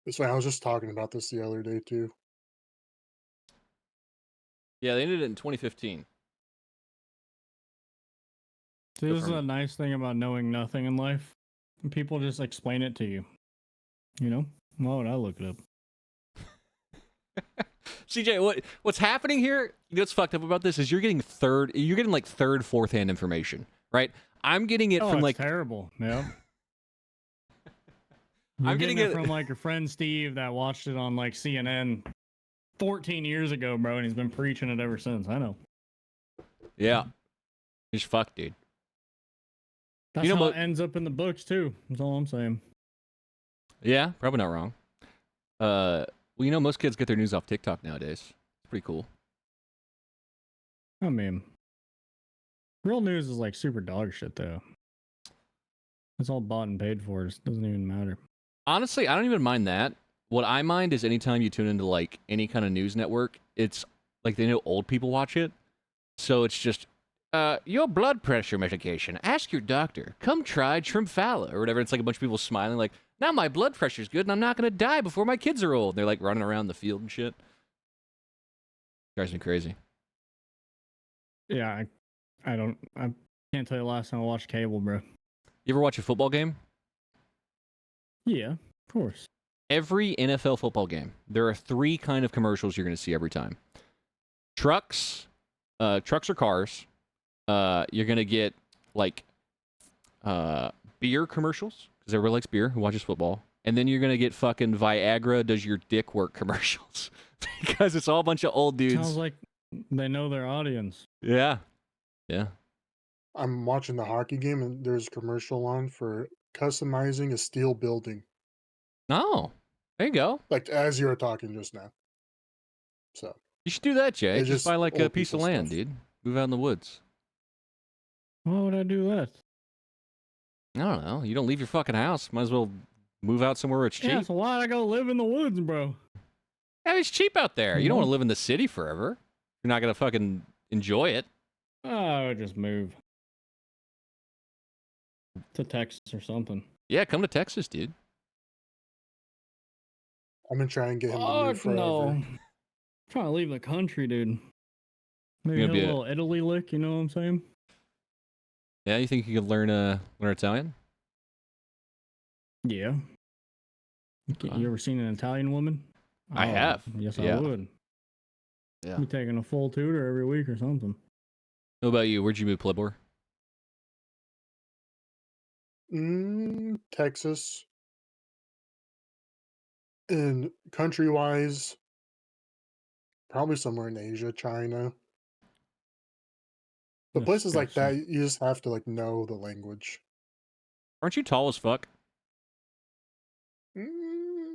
It's funny, I was just talking about this the other day too.
Yeah, they ended it in 2015.
See, this is a nice thing about knowing nothing in life. People just explain it to you. You know? Why would I look it up?
CJ, what's happening here? You know what's fucked up about this is you're getting like third, fourth hand information, right? I'm getting it from like
terrible. Yeah. I'm getting it from like your friend Steve that watched it on like CNN 14 years ago, bro, and he's been preaching it ever since. I know.
Yeah. He's fucked, dude.
That's how it ends up in the books too. That's all I'm saying.
Yeah, probably not wrong. Well, you know, most kids get their news off TikTok nowadays. It's pretty cool.
I mean, real news is like super dog shit, though. It's all bought and paid for. It doesn't even matter.
Honestly, I don't even mind that. What I mind is anytime you tune into like any kind of news network, it's like they know old people watch it. So it's just, your blood pressure medication. Ask your doctor. Come try Trimphala or whatever. It's like a bunch of people smiling like, now my blood pressure's good and I'm not going to die before my kids are old. They're like running around the field and shit. Drives me crazy.
Yeah, I can't tell you the last time I watched cable, bro.
You ever watch a football game?
Yeah, of course.
Every NFL football game, there are three kind of commercials you're going to see every time. Trucks or cars. You're going to get like beer commercials because everyone likes beer who watches football. And then you're going to get fucking Viagra does your dick work commercials because it's all a bunch of old dudes.
Sounds like they know their audience.
Yeah. Yeah.
I'm watching the hockey game and there's a commercial on for customizing a steel building.
Oh, there you go.
Like as you were talking just now. So
you should do that, Jay. Just buy like a piece of land,
stuff.
dude. Move out in the woods.
Why would I do that?
I don't know. You don't leave your fucking house. Might as well move out somewhere where it's cheap.
Yeah, so why'd I go live in the woods, bro?
Yeah, it's cheap out there. You don't want to live in the city forever. You're not gonna fucking enjoy it.
I would just move to Texas or something.
Yeah, come to Texas, dude.
I'm gonna try and get him to move forever.
No. I'm trying to leave the country, dude. Maybe a little Italy lick, you know what I'm saying?
Yeah, you think you could learn Italian?
Yeah. You ever seen an Italian woman?
I have.
Yes, I would.
Yeah.
Be taking a full tutor every week or something.
What about you? Where'd you move, Plebor?
Texas. And country-wise, probably somewhere in Asia, China. But places like that, you just have to like know the language.
Aren't you tall as fuck?
I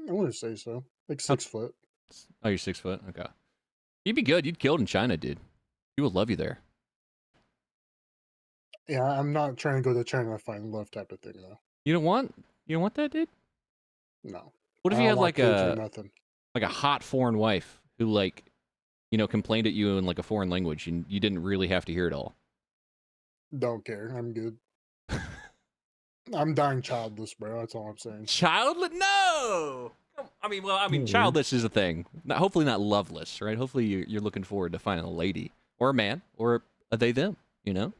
wouldn't say so. Like 6 foot.
Oh, you're 6 foot? Okay. You'd be good. You'd kill it in China, dude. People would love you there.
Yeah, I'm not trying to go to China to find love type of thing, though.
You don't want that, dude?
No.
What if you had like a hot foreign wife who like, you know, complained at you in like a foreign language and you didn't really have to hear it all?
Don't care. I'm good. I'm dying childless, bro. That's all I'm saying.
Childless? No! I mean, childless is a thing. Hopefully not loveless, right? Hopefully you're looking forward to finding a lady or a man or a they them, you know?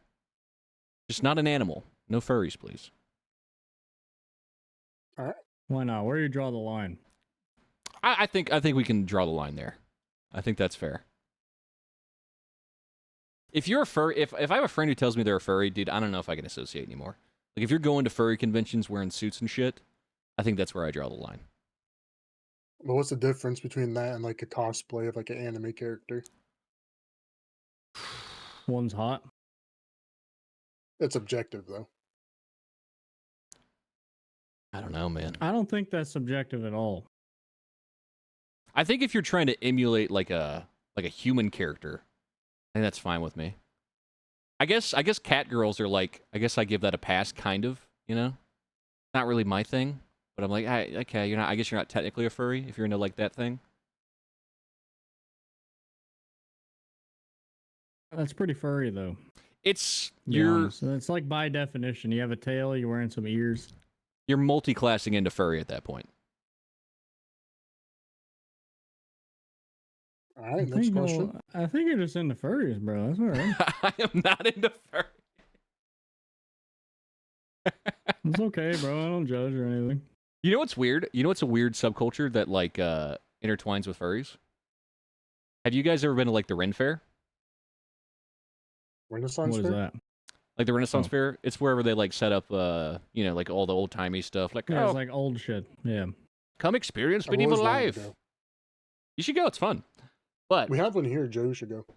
Just not an animal. No furries, please.
All right.
Why not? Where do you draw the line?
I think we can draw the line there. I think that's fair. If you're a furry, if I have a friend who tells me they're a furry, dude, I don't know if I can associate anymore. Like if you're going to furry conventions wearing suits and shit, I think that's where I draw the line.
But what's the difference between that and like a cosplay of like an anime character?
One's hot.
It's objective though.
I don't know, man.
I don't think that's subjective at all.
I think if you're trying to emulate like a human character, I think that's fine with me. I guess cat girls are like, I guess I give that a pass, kind of, you know? Not really my thing, but I'm like, okay, you're not. I guess you're not technically a furry if you're into like that thing.
That's pretty furry though.
It's
To be honest. It's like by definition, you have a tail, you're wearing some ears.
you're multi-classing into furry at that point.
All right, next question.
I think you're just into furries, bro. That's all right.
I am not into furry.
It's okay, bro. I don't judge or anything.
You know what's weird? You know what's a weird subculture that like intertwines with furries? Have you guys ever been to like the Ren Fair?
Renaissance
What
Fair?
is that?
Like the Renaissance
Oh.
Fair? It's wherever they like set up you know, like all the old-timey stuff. Like,
Yeah,
oh,
it's like old shit. Yeah.
come experience
I've
medieval
always wanted to
life.
go.
You should go, it's fun. But
We have one here, Joe. You should go.
you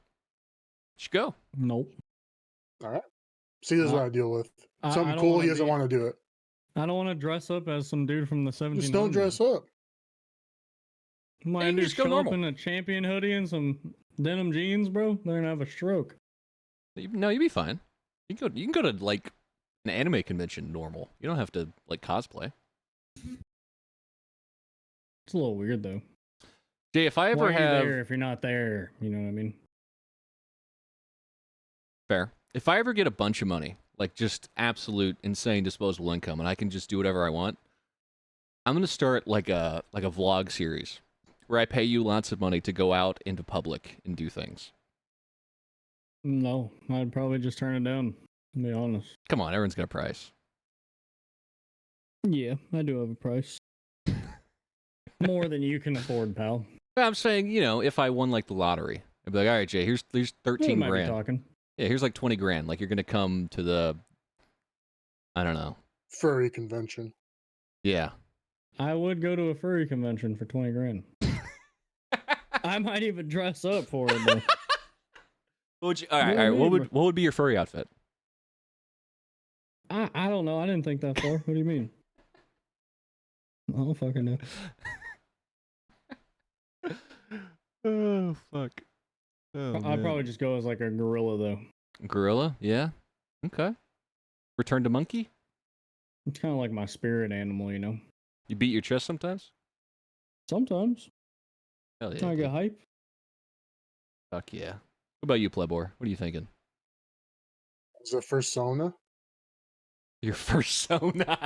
should go.
Nope.
All right. See, this is
Uh,
what I deal with.
I
Something
don't
cool,
wanna
he doesn't
be-
want to do it.
I don't want to dress up as some dude from the 1700s.
Just don't dress up.
My
Yeah, you
dude
just go
show up
normal.
in a champion hoodie and some denim jeans, bro. They're gonna have a stroke.
No, you'll be fine. You can go to like an anime convention normal. You don't have to like cosplay.
It's a little weird though.
Jay, if I ever
Why are you
have
there if you're not there? You know what I mean?
fair, if I ever get a bunch of money, like just absolute insane disposable income, and I can just do whatever I want, I'm gonna start like a vlog series where I pay you lots of money to go out into public and do things.
No, I'd probably just turn it down. To be honest.
Come on, everyone's got a price.
Yeah, I do have a price. More than you can afford, pal.
But I'm saying, you know, if I won like the lottery, I'd be like, all right, Jay, here's
We
13
might be
grand.
talking.
Yeah, here's like 20 grand. Like you're gonna come to the, I don't know.
Furry convention.
Yeah.
I would go to a furry convention for 20 grand. I might even dress up for it. Though.
What would you, all right,
Yeah,
all right.
maybe.
What would be your furry outfit?
I don't know. I didn't think that far. What do you mean? I don't fucking know.
Oh fuck. Oh,
I'd probably just go as like a gorilla though.
gorilla. Yeah. Okay. Return to monkey.
It's kind of like my spirit animal, you know.
You beat your chest sometimes.
Sometimes
Hell yeah.
I
dude.
get hype.
Fuck yeah. What about you, Plebor? What are you thinking?
Is it persona?
Your persona.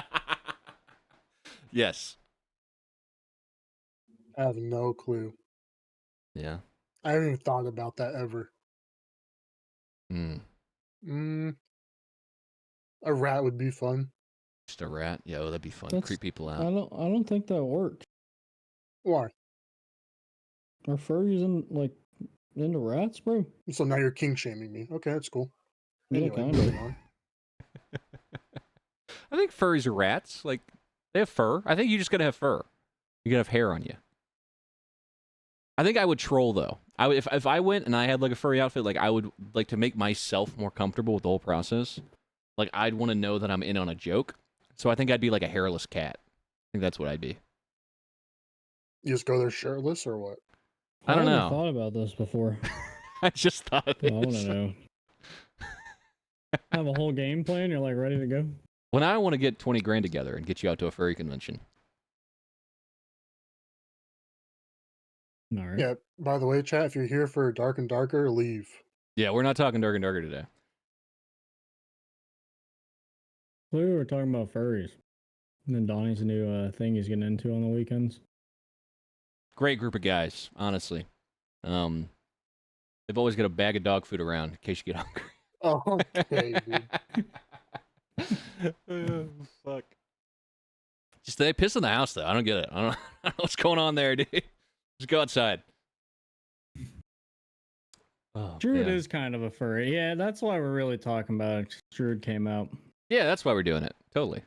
Yes.
I have no clue.
Yeah.
I haven't even thought about that ever.
Hmm.
A rat would be fun.
Just a rat. Yeah, that'd be fun.
That's-
Creep people
I
out.
don't think that works.
Why?
Are furries into rats, bro?
So now you're king shaming me. Okay, that's cool.
Yeah,
Anyway,
kinda.
moving on.
I think furries are rats. Like they have fur. I think you just gotta have fur. You gotta have hair on you. I think I would troll though. I would, if I went and I had like a furry outfit, like I would like to make myself more comfortable with the whole process. Like I'd want to know that I'm in on a joke. So I think I'd be like a hairless cat. I think that's what I'd be.
You just go there shirtless or what?
I don't
never
know.
thought about this before.
I just thought of
I want
this.
to know. Have a whole game plan. You're like ready to go.
When I want to get 20 grand together and get you out to a furry convention.
All right.
Yeah, by the way, chat, if you're here for Dark and Darker, leave.
Yeah, we're not talking Dark and Darker today.
We were talking about furries. And then Donnie's new thing he's getting into on the weekends.
Great group of guys, honestly. They've always got a bag of dog food around in case you get hungry.
Oh, okay, dude.
Oh, fuck. Just they piss in the house though. I don't get it. I don't know what's going on there, dude. Just go outside. Oh,
Druid
man.
is kind of a furry. Yeah, that's why we're really talking about it. Druid came out.
Yeah, that's why we're doing it. Totally.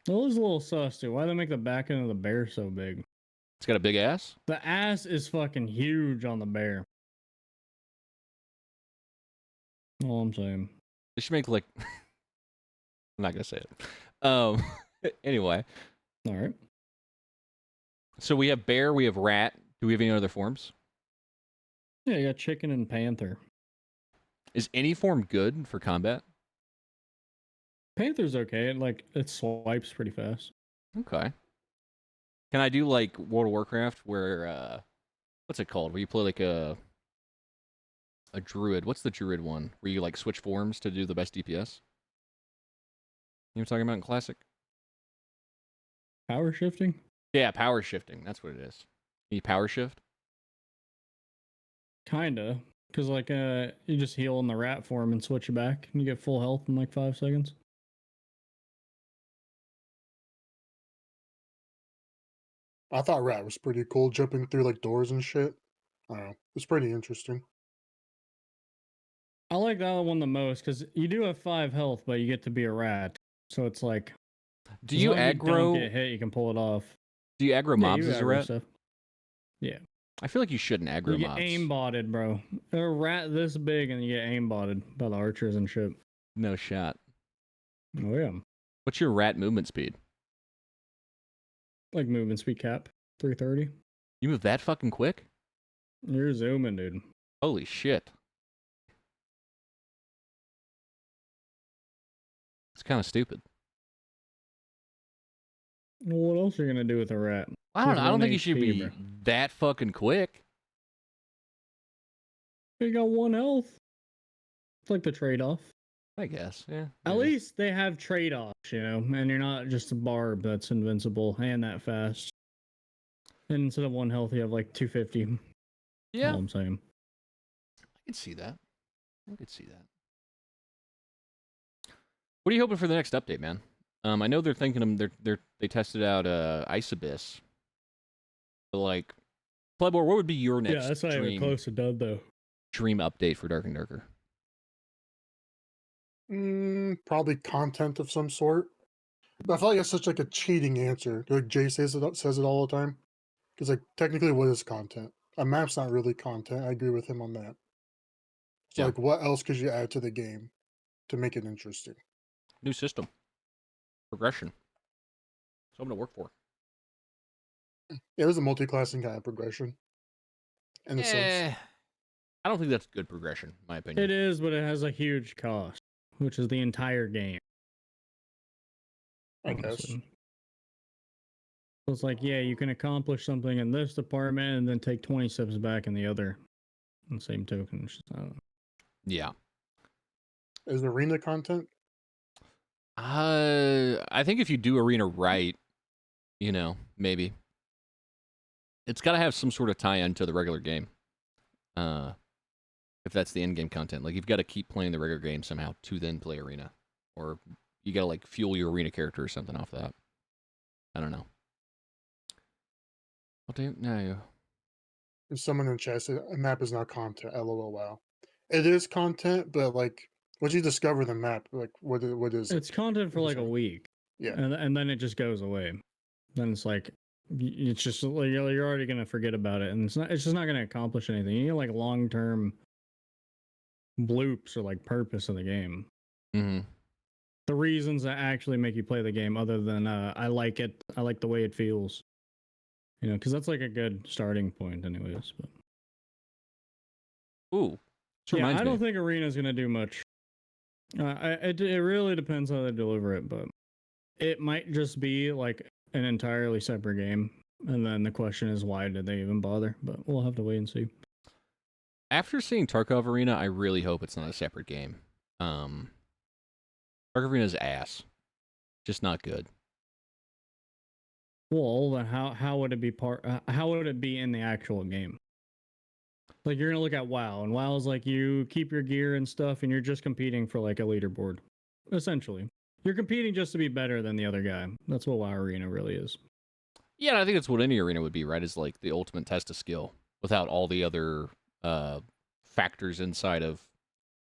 It was a little sus too. Why they make the back end of the bear so big?
It's got a big ass.
The ass is fucking huge on the bear. All I'm saying.
They should make like I'm not gonna say it. Anyway,
All right.
so we have bear, we have rat. Do we have any other forms?
Yeah, you got chicken and panther.
Is any form good for combat?
Panther's okay. It swipes pretty fast.
Okay. Can I do like World of Warcraft where what's it called? Where you play like a druid. What's the druid one? Where you like switch forms to do the best DPS? You know what I'm talking about in classic?
Power shifting?
Yeah, power shifting. That's what it is. Can you power shift?
Kinda. Because you just heal in the rat form and switch it back and you get full health in like 5 seconds.
I thought rat was pretty cool, jumping through like doors and shit. I don't know. It's pretty interesting.
I like that one the most because you do have 5 health, but you get to be a rat. So it's like
Do
as
you
long as you don't
aggro?
get hit, you can pull it off.
Do you aggro
Yeah,
mobs
you
as a
aggro
rat?
stuff. Yeah.
I feel like you shouldn't aggro
You get
mobs.
aimbotted, bro. A rat this big and you get aimbotted by the archers and shit.
No shot.
Oh yeah.
What's your rat movement speed?
Like movement speed cap. 330.
You move that fucking quick?
You're zooming, dude.
Holy shit. It's kind of stupid.
Well, what else are you gonna do with a rat?
I don't
With
know. I don't
1
think you should
HP,
be
bro.
that fucking quick.
You got 1 health. It's like the trade-off.
I guess, yeah.
At
maybe.
least they have trade-offs, and you're not just a barb that's invincible and that fast. And instead of 1 health, you have like 250.
Yeah,
All I'm saying.
I could see that. I could see that. What are you hoping for the next update, man? I know they're thinking they tested out Ice Abyss. But like, Plebor, what would be your next
Yeah, that's not even close to done though.
dream update for Dark and Darker?
Probably content of some sort. But I feel like that's such like a cheating answer. Like Jay says it all the time. Because like technically, what is content? A map's not really content. I agree with him on that. So
Yeah.
like, what else could you add to the game to make it interesting?
New system. Progression. So I'm gonna work for.
It was a multi-classing kind of progression. In a sense.
I don't think that's good progression, in my opinion.
It is, but it has a huge cost, which is the entire game.
I guess.
Honestly. So it's like, yeah, you can accomplish something in this department and then take 20 steps back in the other. And same token. It's just, I don't know.
Yeah.
Is arena content?
I think if you do arena right, maybe. It's got to have some sort of tie-in to the regular game. If that's the end-game content. Like, you've got to keep playing the regular game somehow to then play arena. Or you got to, like, fuel your arena character or something off that. I don't know. What do you... No.
If someone in chat said a map is not content, lol, wow. It is content, but like, once you discover the map, like, what is it?
It's content for like a week.
Yeah.
And then it just goes away. Then it's like, it's just like you're already going to forget about it. And it's just not going to accomplish anything. You need like long-term bloops or like purpose of the game.
Mm-hmm.
The reasons that actually make you play the game, other than I like it, I like the way it feels, because that's like a good starting point, anyways. But
Ooh,
yeah, I don't think Arena's gonna do much. It really depends how they deliver it, but it might just be like an entirely separate game, and then the question is, why did they even bother? But we'll have to wait and see.
After seeing Tarkov Arena, I really hope it's not a separate game. Tarkov Arena's ass. Just not good.
Well, then how would it be how would it be in the actual game? Like, you're gonna look at WoW, and WoW's like, you keep your gear and stuff, and you're just competing for like a leaderboard. Essentially, you're competing just to be better than the other guy. That's what WoW Arena really is.
Yeah, I think that's what any arena would be, right? Is like the ultimate test of skill without all the other factors inside of,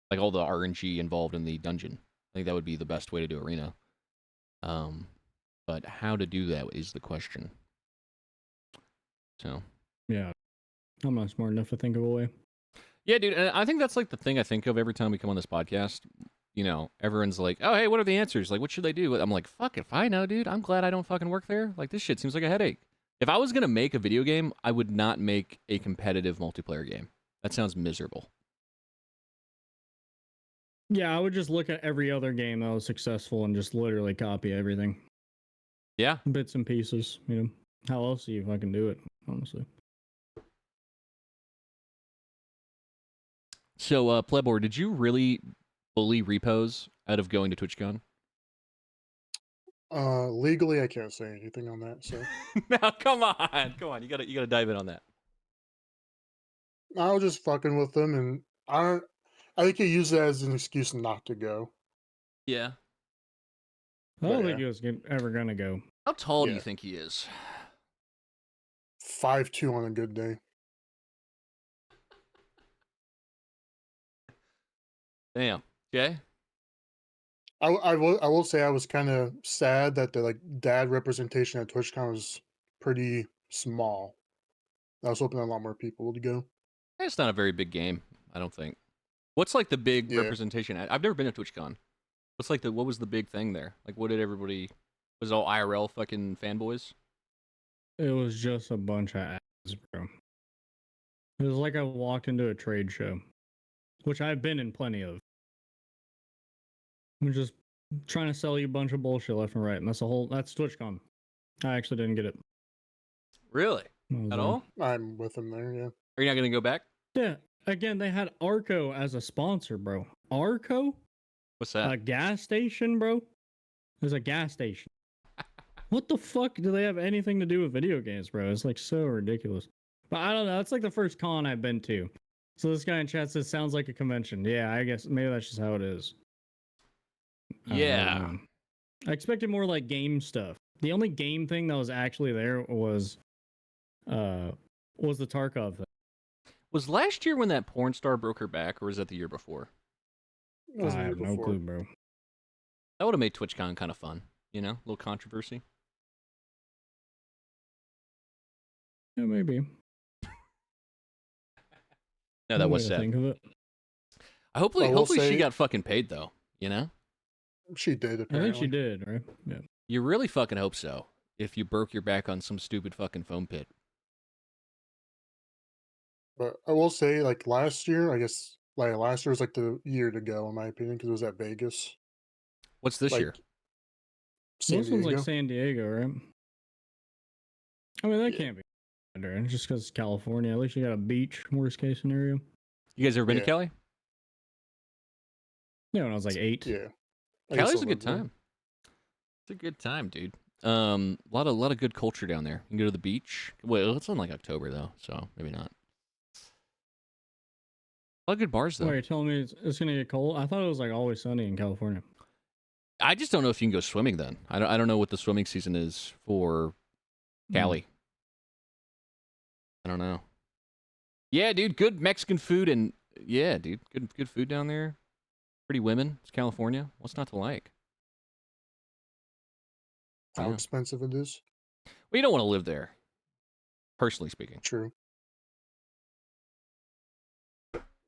like, all the RNG involved in the dungeon. I think that would be the best way to do arena. But how to do that is the question. So
yeah, I'm not smart enough to think of a way.
Yeah, dude. And I think that's like the thing I think of every time we come on this podcast. You know, everyone's like, "Oh, hey, what are the answers? Like, what should they do?" I'm like, "Fuck if I know, dude. I'm glad I don't fucking work there. Like, this shit seems like a headache." If I was gonna make a video game, I would not make a competitive multiplayer game. That sounds miserable.
Yeah, I would just look at every other game that was successful and just literally copy everything,
Yeah.
bits and pieces. You know, how else do you fucking do it? Honestly.
So, Plebor, did you really bully repos out of going to TwitchCon?
Legally, I can't say anything on that. So
No, come on. You gotta dive in on that.
I was just fucking with them, and I don't. I think he used it as an excuse not to go.
Yeah.
I don't
But
think
yeah,
it was ever gonna go.
How tall do you
yeah,
think he is?
5'2" on a good day.
Damn. Okay.
I will say I was kind of sad that the like dad representation at TwitchCon was pretty small. I was hoping a lot more people would go.
It's not a very big game, I don't think. What's like the big
Yeah,
representation? I've never been to TwitchCon. What's like what was the big thing there? Like, what did everybody? Was it all IRL fucking fanboys?
It was just a bunch of ads, bro. It was like I walked into a trade show, which I've been in plenty of. I'm just trying to sell you a bunch of bullshit left and right, and that's TwitchCon. I actually didn't get it.
Really?
I was
At
there.
all?
I'm with him there. Yeah,
Are you not gonna go back?
Yeah. Again, they had Arco as a sponsor, bro. Arco?
What's that?
A gas station, bro? There's a gas station. What the fuck do they have anything to do with video games, bro? It's like so ridiculous. But I don't know. That's like the first con I've been to. So this guy in chat says sounds like a convention. Yeah, I guess maybe that's just how it is. I don't
Yeah.
know. I expected more like game stuff. The only game thing that was actually there was the Tarkov thing.
Was last year when that porn star broke her back, or was that the year before?
it was
I
the year
have no
before.
clue, bro.
That would have made TwitchCon kind of fun. You know, a little controversy.
Yeah, maybe.
No, that
One way
was
to
sad.
think of it.
Hopefully,
I will
hopefully she
say
got fucking paid though. You know,
she did
I
apparently.
think she did, right? Yeah.
you really fucking hope so. If you broke your back on some stupid fucking foam pit.
But I will say, like last year, I guess like last year was like the year to go in my opinion because it was at Vegas,
What's this year?
like San
This one's like
Diego.
San Diego, right? I mean, that
Yeah,
can't be better. Just because it's California. At least you got a beach, worst case scenario.
You guys ever been to
yeah,
Cali?
Yeah, when I was like 8.
yeah. I used
Cali's
to
a good
live there.
time. It's a good time, dude. Lot of good culture down there. You can go to the beach. Well, it's in like October though, so maybe not. A lot of good bars though.
Wait, you're telling me it's going to get cold? I thought it was like always sunny in California.
I just don't know if you can go swimming then. I don't know what the swimming season is for Cali. I don't know. Yeah, dude, good Mexican food and yeah, dude, good food down there. Pretty women. It's California. What's not to like?
How
Yeah.
expensive it is.
Well, you don't want to live there, personally speaking.
True.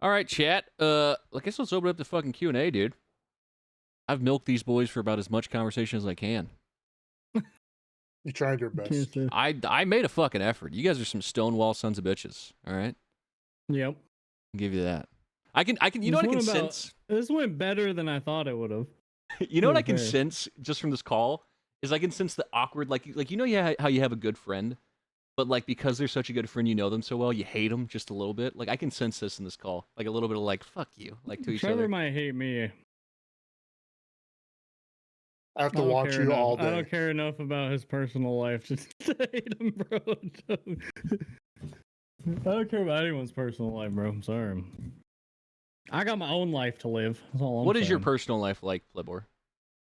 All right, chat. I guess let's open up the fucking Q&A, dude. I've milked these boys for about as much conversation as I can.
You tried your best.
I made a fucking effort. You guys are some stonewall sons of bitches. All right,
Yep.
I'll give you that. I can. You know what I can sense.
This went better than I thought it would have.
You know what I
Pretty
can
fair.
sense just from this call is I can sense the awkward, like you know, yeah, how you have a good friend, but like because they're such a good friend, you know them so well, you hate them just a little bit. Like I can sense this in this call, like a little bit of like fuck you, like to each
Trevor
other.
might hate me.
I have
I
to
don't
watch
care
you
enough.
all
I
day.
don't care enough about his personal life to hate him, bro. I don't care about anyone's personal life, bro. I'm sorry. I got my own life to live. That's all I'm
What is your
saying.
personal life like, Plebor?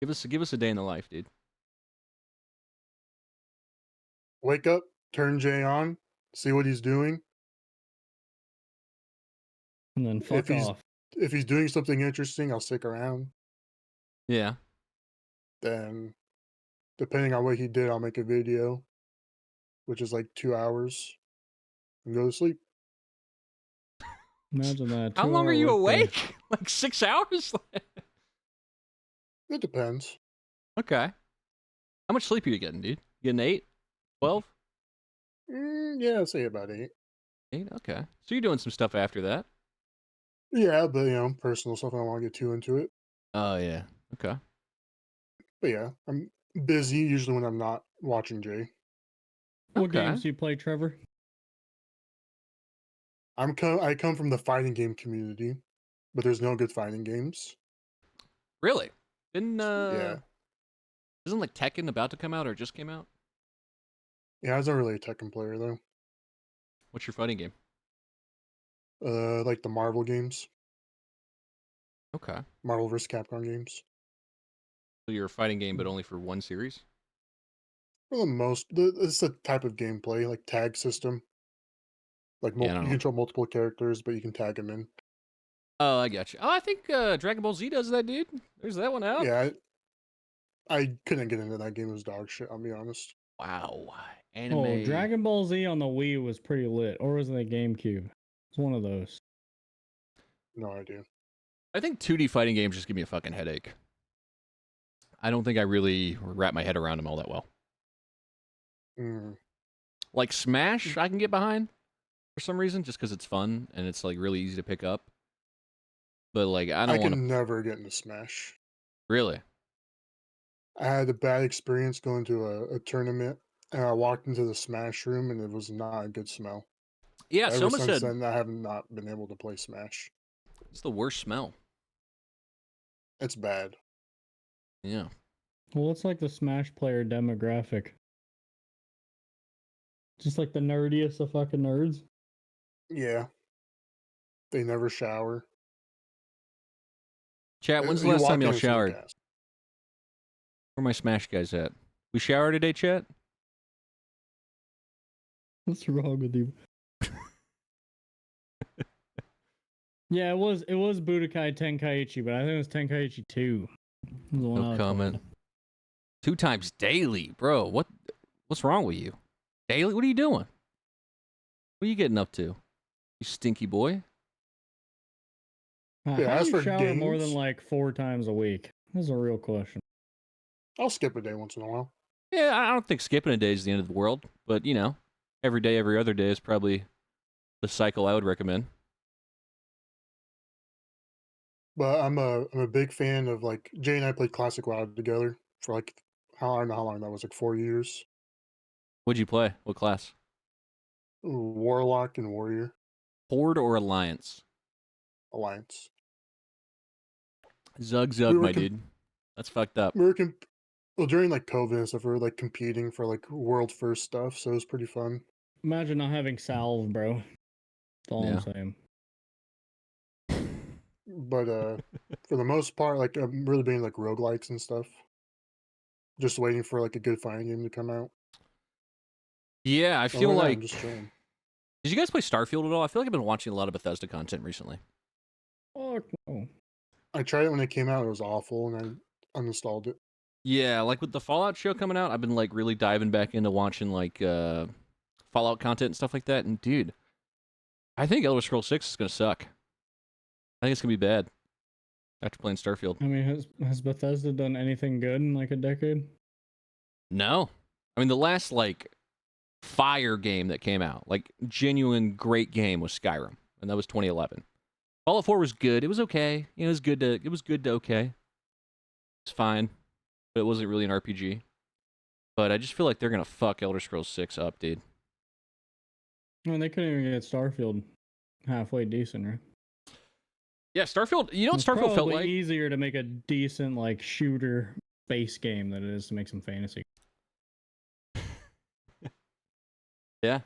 Give us a day in the life, dude.
Wake up, turn Jay on, see what he's doing.
And then fuck off.
If he's doing something interesting, I'll stick around.
Yeah.
Then, depending on what he did, I'll make a video, which is like 2 hours, and go to sleep.
Imagine that.
How long are
2-hour
you
workday.
awake? Like 6 hours?
It depends.
Okay. How much sleep are you getting, dude? You getting 8? 12?
Yeah, I'd say about 8.
8? Okay. So you're doing some stuff after that.
Yeah, but personal stuff. I don't want to get too into it.
Oh, yeah. Okay.
But yeah, I'm busy usually when I'm not watching Jay.
What
Okay.
games do you play, Trevor?
I come from the fighting game community, but there's no good fighting games.
Really? Didn't,
Yeah,
isn't like Tekken about to come out or just came out?
yeah, I was not really a Tekken player though.
What's your fighting game?
Like the Marvel games,
Okay.
Marvel vs. Capcom games.
So you're a fighting game, but only for one series?
For the most, it's a type of gameplay like tag system. Like
Yeah, I don't
you
know.
control multiple characters, but you can tag them in.
Oh, I got you. Oh, I think Dragon Ball Z does that, dude. There's that one out.
Yeah, I couldn't get into that game. It was dog shit. I'll be honest.
Wow.
Oh,
Anime.
Dragon Ball Z on the Wii was pretty lit. Or was it the GameCube? It's one of those.
No idea.
I think 2D fighting games just give me a fucking headache. I don't think I really wrap my head around them all that well.
Mm.
Like Smash, I can get behind for some reason, just because it's fun and it's like really easy to pick up. But like, I
I
don't want to.
can never get into Smash.
Really?
I had a bad experience going to a tournament, and I walked into the Smash room, and it was not a good smell.
Yeah,
Ever
Soma
since
said
then, I have not been able to play Smash.
it's the worst smell.
It's bad.
Yeah.
Well, it's like the Smash player demographic. Just like the nerdiest of fucking nerds.
Yeah, they never shower.
Chat, when's the
You
last
walk
time
in
y'all
and see the
showered?
cast.
Where my Smash guys at? We showered today, chat?
What's wrong with you? Yeah, it was Budokai Tenkaichi, but I think it was Tenkaichi 2. The one I
No
was
comment.
playing.
2 times daily, bro. What's wrong with you? Daily? What are you doing? What are you getting up to? You stinky boy.
Yeah,
How
as
do you
for
shower more than
games-
like 4 times a week? This is a real question.
I'll skip a day once in a while.
Yeah, I don't think skipping a day is the end of the world, but you know, every day, every other day is probably the cycle I would recommend.
But I'm a big fan of like Jay and I played Classic WoW together for like I don't know how long that was, like 4 years.
What'd you play? What class?
Warlock and Warrior
Horde or Alliance?
Alliance.
Zug
We
zug,
were
my
com-
dude. That's fucked up.
we were well during like COVID and stuff. We were like competing for like world first stuff, so it was pretty fun.
Imagine not having salve, bro. That's all
Yeah.
I'm saying.
But for the most part, like I'm really being like roguelikes and stuff. Just waiting for like a good fighting game to come out.
Yeah, I
Other
feel
than that, I'm
like.
just chilling.
Did you guys play Starfield at all? I feel like I've been watching a lot of Bethesda content recently.
Fuck no.
I tried it when it came out. It was awful, and I uninstalled it.
Yeah, like with the Fallout show coming out, I've been like really diving back into watching like Fallout content and stuff like that. And dude, I think Elder Scrolls 6 is gonna suck. I think it's gonna be bad after playing Starfield.
I mean, has Bethesda done anything good in like a decade?
No, I mean the last like fire game that came out, like genuine great game, was Skyrim, and that was 2011. Fallout 4 was good. It was okay. You know, it was good to okay. It's fine, but it wasn't really an RPG. But I just feel like they're gonna fuck Elder Scrolls 6 up, dude.
I mean, they couldn't even get Starfield halfway decent, right?
Yeah, Starfield. You know what
It's
Starfield felt
probably
like?
easier to make a decent like shooter base game than it is to make some fantasy.
Yeah.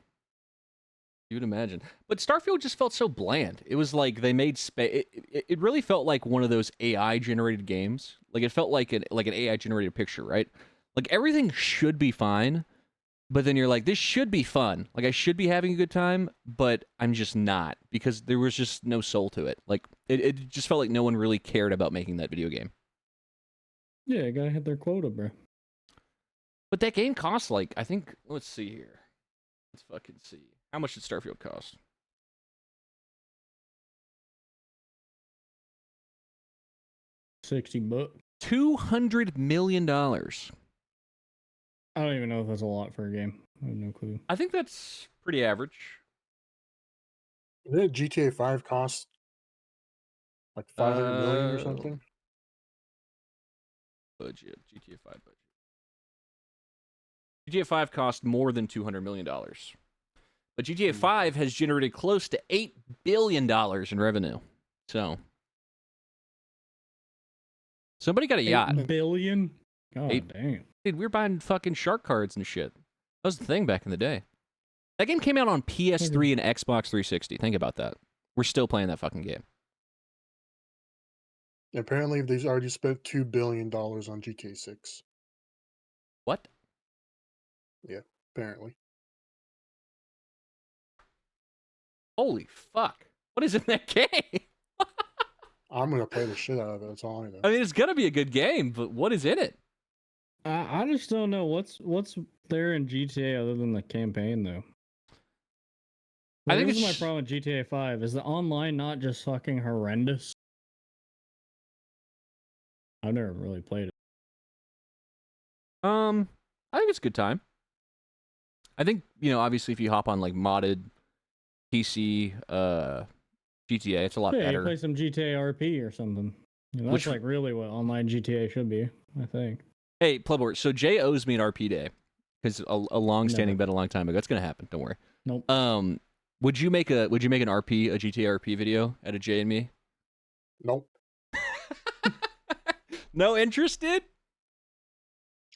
You would imagine. But Starfield just felt so bland. It was like they made space. It really felt like one of those AI generated games. Like it felt like an AI generated picture, right? Like everything should be fine, but then you're like, this should be fun. Like I should be having a good time, but I'm just not because there was just no soul to it. Like it just felt like no one really cared about making that video game.
Yeah, gotta hit their quota, bro.
But that game costs like, I think, let's see here. Let's fucking see. How much did Starfield cost?
$60.
$200 million.
I don't even know if that's a lot for a game. I have no clue.
I think that's pretty average.
Didn't GTA 5 cost like 500 million or something?
Budget, GTA 5 budget. GTA 5 cost more than $200 million. But GTA 5 has generated close to $8 billion in revenue. So, somebody got a yacht.
$8 billion? God damn.
Dude, we were buying fucking shark cards and shit. That was the thing back in the day. That game came out on PS3 and Xbox 360. Think about that. We're still playing that fucking game.
Apparently, they've already spent $2 billion on GTA 6.
What?
Yeah, apparently.
Holy fuck. What is in that game?
I'm going to play the shit out of it. That's all I know.
I mean, it's going to be a good game, but what is in it?
I just don't know what's there in GTA other than the campaign though.
I think
this is
it's
my problem with GTA 5 is the online not just fucking horrendous. I've never really played it.
I think it's a good time. I think, obviously if you hop on like modded PC GTA, it's a lot
Yeah, you
better.
play some GTA RP or something. That's like really what online GTA should be, I think.
Hey, Plebor, so Jay owes me an RP day because a long-standing bet a long time ago. It's gonna happen. Don't worry.
Nope.
Would you make an RP, a GTA RP video out of Jay and me?
Nope.
No interested?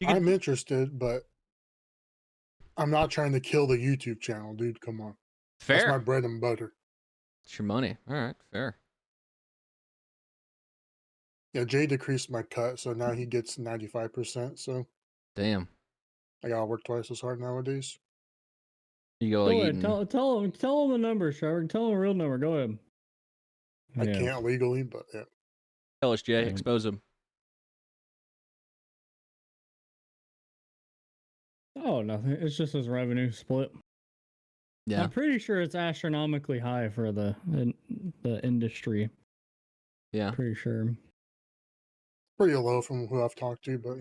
I'm interested, but I'm not trying to kill the YouTube channel, dude. Come on.
Fair.
That's my bread and butter.
It's your money. All right, fair.
Yeah, Jay decreased my cut, so now he gets 95%. So,
damn,
I gotta work twice as hard nowadays.
You go like eating.
Tell him the number, Trevor. Tell him a real number. Go ahead.
I can't legally, but yeah.
Tell us, Jay. Expose him.
Oh, nothing. It's just his revenue split.
Yeah.
I'm pretty sure it's astronomically high for the industry.
Yeah.
Pretty sure.
Pretty low from who I've talked to, but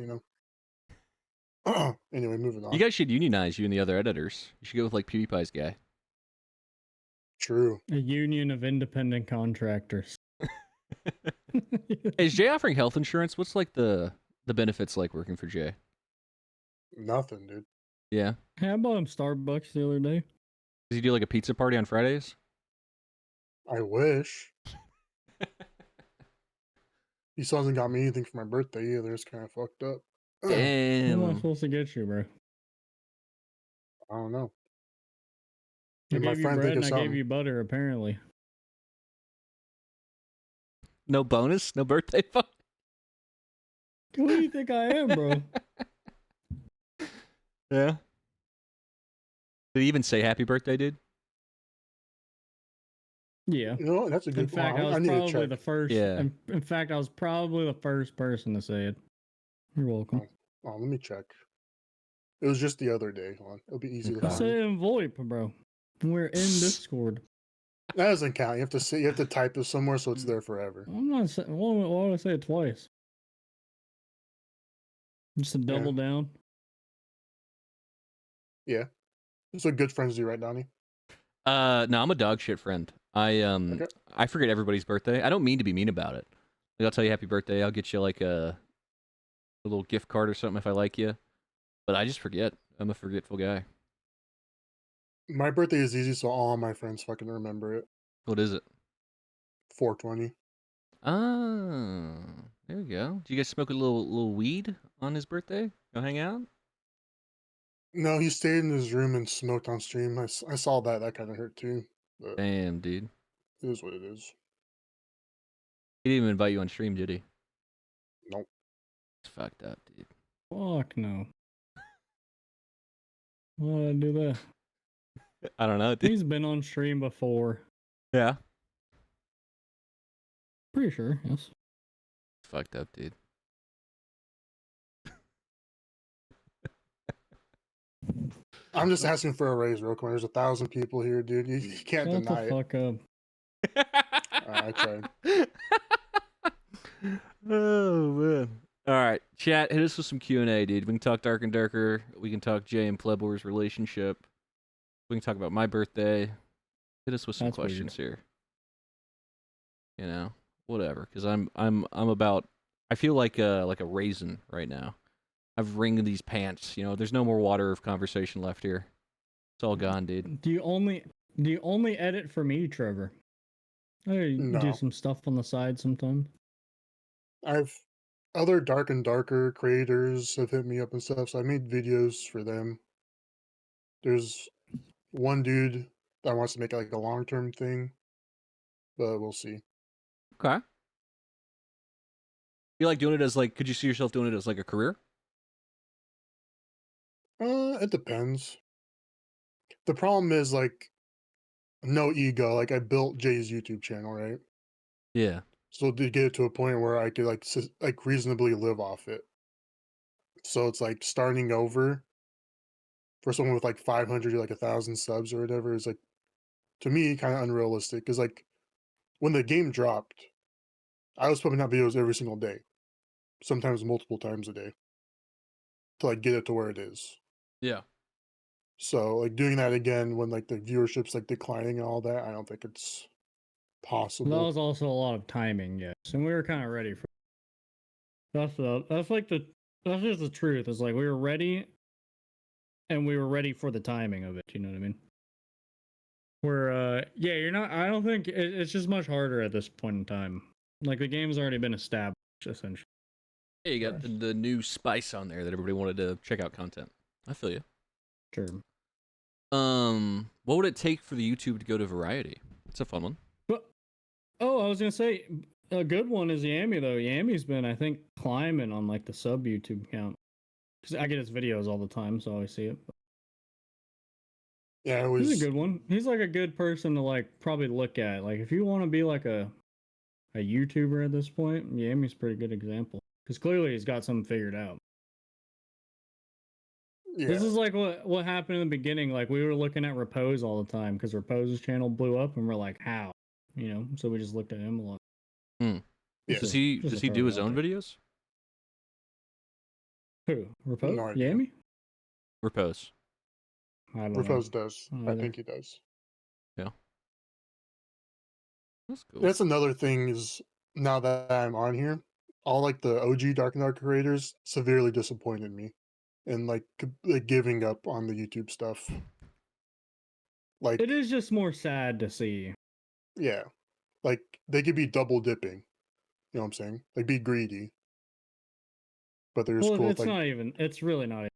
anyway, moving on.
You guys should unionize, you and the other editors. You should go with like PewDiePie's guy.
True.
A union of independent contractors.
Is Jay offering health insurance? What's like the benefits like working for Jay?
Nothing, dude.
Yeah.
Hey, I bought him Starbucks the other day.
Does he do like a pizza party on Fridays?
I wish. He still hasn't got me anything for my birthday either. It's kind of fucked up.
Damn.
What am I supposed to get you, bro?
I don't know.
I
my
gave you
friend
bread
think
and
of
I gave
something.
you butter, apparently.
No bonus? No birthday fun?
Who do you think I am, bro?
Yeah. Did he even say happy birthday, dude?
Yeah.
You know, that's a good
In fact, I was
need to
probably
check.
the first.
Yeah.
In fact, I was probably the first person to say it. You're welcome.
Oh, let me check. It was just the other day. Hold on. It'll be easy
Okay.
to
Say
find.
it in VoIP, bro. We're in Discord.
That doesn't count. You have to type it somewhere so it's there forever.
I'm not saying. Why would I say it twice? Just to double down.
Yeah. That's what good friends do, right, Donnie?
No, I'm a dog shit friend. I forget everybody's birthday. I don't mean to be mean about it. Like, I'll tell you happy birthday. I'll get you like a little gift card or something if I like you. But I just forget. I'm a forgetful guy.
My birthday is easy, so all my friends fucking remember it.
What is it?
420.
Oh, there we go. Do you guys smoke a little weed on his birthday? Go hang out?
No, he stayed in his room and smoked on stream. I saw that. That kind of hurt too. But
Damn, dude.
it is what it is.
He didn't even invite you on stream, did he?
Nope.
It's fucked up, dude.
Fuck no. Why would I do that?
I don't know, dude.
He's been on stream before.
Yeah.
Pretty sure, yes.
It's fucked up, dude.
I'm just asking for a raise real quick. There's 1,000 people here, dude. You can't
Shut
deny
the
it.
fuck up.
I tried.
Oh man. All right, chat. Hit us with some Q&A, dude. We can talk Dark and Darker. We can talk Jay and Plebor's relationship. We can talk about my birthday. Hit us with some
That's weird.
questions here. You know, whatever. Because I'm about. I feel like a raisin right now. I've wringed these pants. You know, there's no more water of conversation left here. It's all gone, dude.
Do you only edit for me, Trevor? I do
No.
some stuff on the side sometimes.
I've other Dark and Darker creators have hit me up and stuff, so I made videos for them. There's one dude that wants to make like a long term thing, but we'll see.
Okay. You like doing it as like? Could you see yourself doing it as like a career?
It depends. The problem is like no ego. Like I built Jay's YouTube channel, right?
Yeah.
So to get it to a point where I could like reasonably live off it. So it's like starting over for someone with like 500 or like 1,000 subs or whatever is like to me kind of unrealistic. Because like when the game dropped, I was pumping out videos every single day, sometimes multiple times a day, to like get it to where it is.
Yeah.
So like doing that again when like the viewership's like declining and all that, I don't think it's
That
possible.
was also a lot of timing, yes, and we were kind of ready for. That's just the truth. It's like we were ready, and we were ready for the timing of it. You know what I mean? Yeah, you're not. I don't think it's just much harder at this point in time. Like the game's already been established, essentially.
Yeah, you got the new spice on there that everybody wanted to check out content. I feel you.
Sure.
What would it take for the YouTube to go to variety? It's a fun one.
But I was gonna say a good one is Yami though. Yami's been, I think, climbing on like the sub YouTube count. Cause I get his videos all the time, so I always see it.
Yeah, it
He's
was.
a good one. He's like a good person to like probably look at. Like if you want to be like a YouTuber at this point, Yami's a pretty good example. Because clearly he's got something figured out.
Yeah,
This is like what happened in the beginning. Like we were looking at Repose all the time because Repose's channel blew up, and we're like, how? You know, so we just looked at him a lot.
Hmm.
yeah.
Does he do his own videos?
Who? Repose?
No idea.
Yami?
Repose.
I don't
Repose
know.
does.
I don't
I
either.
think he does.
Yeah. That's cool.
That's another thing is now that I'm on here, all like the OG Dark and Dark creators severely disappointed me and like giving up on the YouTube stuff. Like
It is just more sad to see.
yeah, like they could be double dipping. You know what I'm saying? Like be greedy, but they're just
Well,
cool.
it's
With, like
not even. It's really not.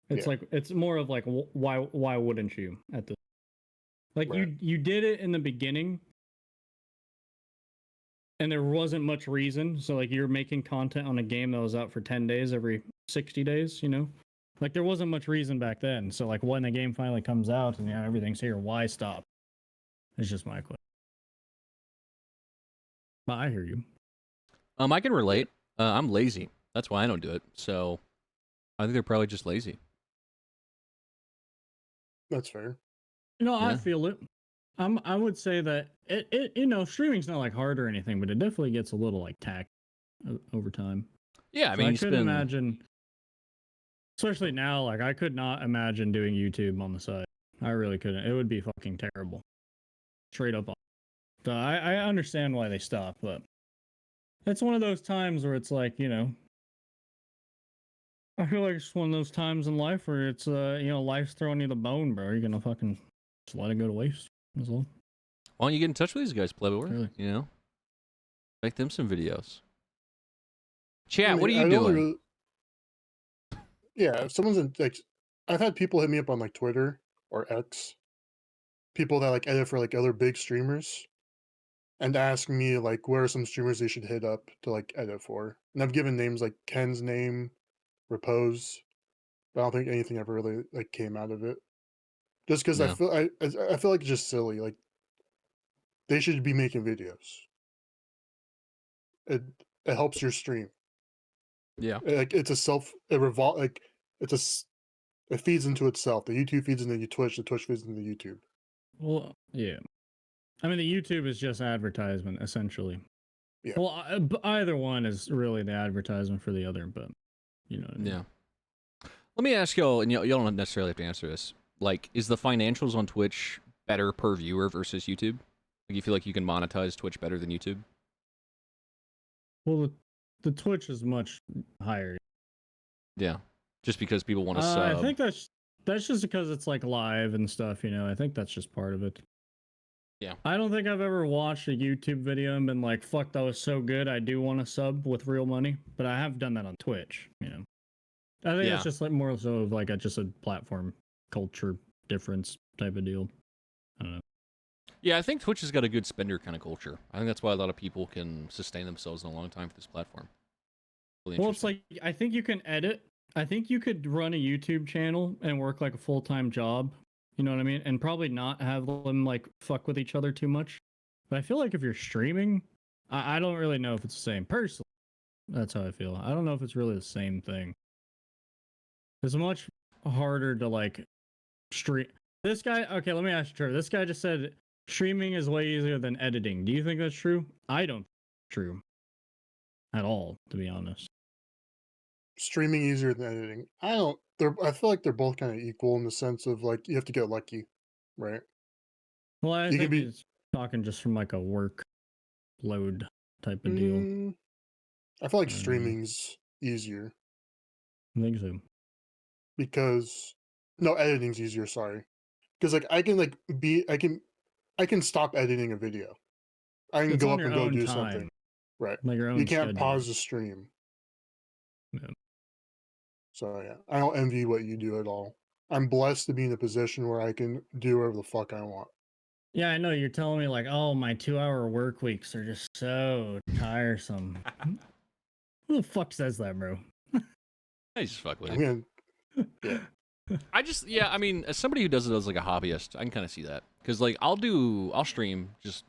It's
yeah,
like it's more of like why wouldn't you at this? Like
right.
you did it in the beginning, and there wasn't much reason. So like you're making content on a game that was out for 10 days every 60 days. You know, like there wasn't much reason back then. So like when the game finally comes out and everything's here, why stop? It's just my question. But I hear you.
I can relate. I'm lazy. That's why I don't do it. So I think they're probably just lazy.
That's fair.
No,
Yeah.
I feel it. I would say that it streaming's not like hard or anything, but it definitely gets a little like tacked over time.
Yeah, I
So
mean,
I
you
couldn't
spend.
imagine, especially now. Like I could not imagine doing YouTube on the side. I really couldn't. It would be fucking terrible. Straight up. So I understand why they stopped, but it's one of those times where it's like I feel like it's one of those times in life where it's life's throwing you the bone, bro. You're gonna fucking just let it go to waste. As well.
Why don't you get in touch with these guys, Plebor?
Really?
You know, make them some videos.
I
Chat,
mean,
what are you
I don't
doing?
really- yeah, if someone's in like, I've had people hit me up on like Twitter or X, people that like edit for like other big streamers, and ask me like what are some streamers they should hit up to like edit for. And I've given names like Ken's name, Repose, but I don't think anything ever really like came out of it. Just because
No.
I feel like it's just silly. Like they should be making videos. It it helps your stream.
Yeah.
Like it's a self it revol like it's a s- it feeds into itself. The YouTube feeds into Twitch. The Twitch feeds into YouTube.
Well, yeah. I mean, the YouTube is just advertisement, essentially.
Yeah.
Well, either one is really the advertisement for the other, but you know what I mean.
Yeah. Let me ask y'all, and y'all don't necessarily have to answer this. Like, is the financials on Twitch better per viewer versus YouTube? Like, you feel like you can monetize Twitch better than YouTube?
Well, the Twitch is much higher.
Yeah. Just because people want to
I
sub.
think that's just because it's like live and stuff. You know, I think that's just part of it.
Yeah.
I don't think I've ever watched a YouTube video and been like, "Fuck, that was so good. I do want to sub with real money." But I have done that on Twitch. You know, I think
Yeah.
it's just like more so of like just a platform culture difference type of deal. I don't know.
Yeah, I think Twitch has got a good spender kind of culture. I think that's why a lot of people can sustain themselves in a long time for this platform. Really
Well, it's
interesting.
like I think you can edit. I think you could run a YouTube channel and work like a full-time job. You know what I mean? And probably not have them like fuck with each other too much. But I feel like if you're streaming, I don't really know if it's the same. Personally, that's how I feel. I don't know if it's really the same thing. It's much harder to like stream. This guy, okay, let me ask you, Trevor. This guy just said streaming is way easier than editing. Do you think that's true? I don't think it's true at all, to be honest.
Streaming easier than editing. I don't. I feel like they're both kind of equal in the sense of like you have to get lucky, right?
Well, I
You can
think
be.
he's talking just from like a work load type of deal.
Mm, I feel like
I don't know.
streaming's easier
I think so.
because no, editing's easier. Sorry, because like I can like be I can stop editing a video. I can
It's
go
on
up
your
and go
own
do
time,
something. Right.
like your
You
own
can't
schedule.
pause the stream.
Yeah.
So yeah, I don't envy what you do at all. I'm blessed to be in a position where I can do whatever the fuck I want.
Yeah, I know you're telling me like, oh, my 2-hour work weeks are just so tiresome. Who the fuck says that, bro?
I just fuck with
I
him.
mean, yeah,
Yeah, I mean, as somebody who does it as like a hobbyist, I can kind of see that. Because, like, I'll stream just,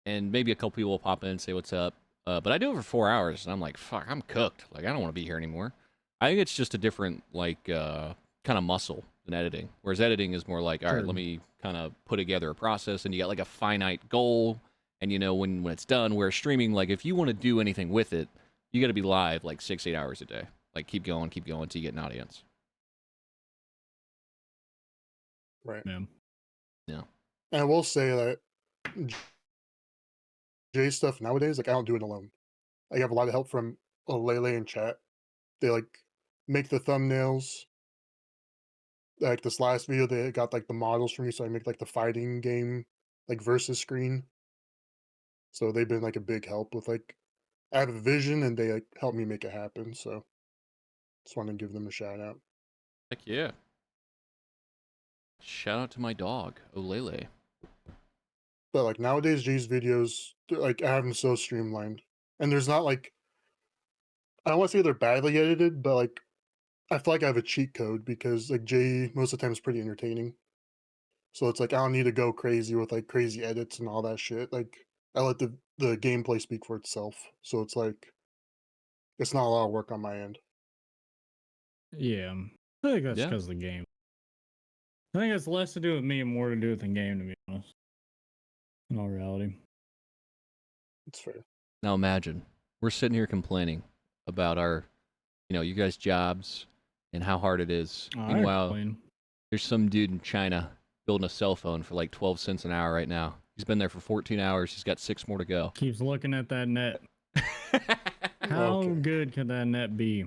and maybe a couple people will pop in and say what's up. But I do it for 4 hours, and I'm like, fuck, I'm cooked. Like, I don't want to be here anymore. I think it's just a different, like, kind of muscle than editing. Whereas editing is more like, all right,
Sure.
let me kind of put together a process, and you got like a finite goal, and you know when it's done. Where streaming, like, if you want to do anything with it, you got to be live like 6, 8 hours a day. Like, keep going until you get an audience.
right.
Yeah.
Yeah.
And I will say that J stuff nowadays, like I don't do it alone. I have a lot of help from Lele and chat. They like make the thumbnails. Like this last video, they got like the models for me, so I make like the fighting game, like versus screen. So they've been like a big help with like I have a vision and they like help me make it happen. So just want to give them a shout out.
Heck yeah. Shout out to my dog, Olele.
But like nowadays, Jay's videos, like I have them so streamlined, and there's not like I don't want to say they're badly edited, but like I feel like I have a cheat code because like Jay most of the time is pretty entertaining. So it's like I don't need to go crazy with like crazy edits and all that shit. Like I let the gameplay speak for itself. So it's like it's not a lot of work on my end.
Yeah. I think that's
Yeah.
because of the game. I think it's less to do with me and more to do with the game, to be honest. In all reality.
It's fair.
Now imagine we're sitting here complaining about our, you guys' jobs and how hard it is.
I
Meanwhile,
complain.
there's some dude in China building a cell phone for like 12 cents an hour right now. He's been there for 14 hours. He's got 6 more to go.
Keeps looking at that net. How
Okay.
good could that net be?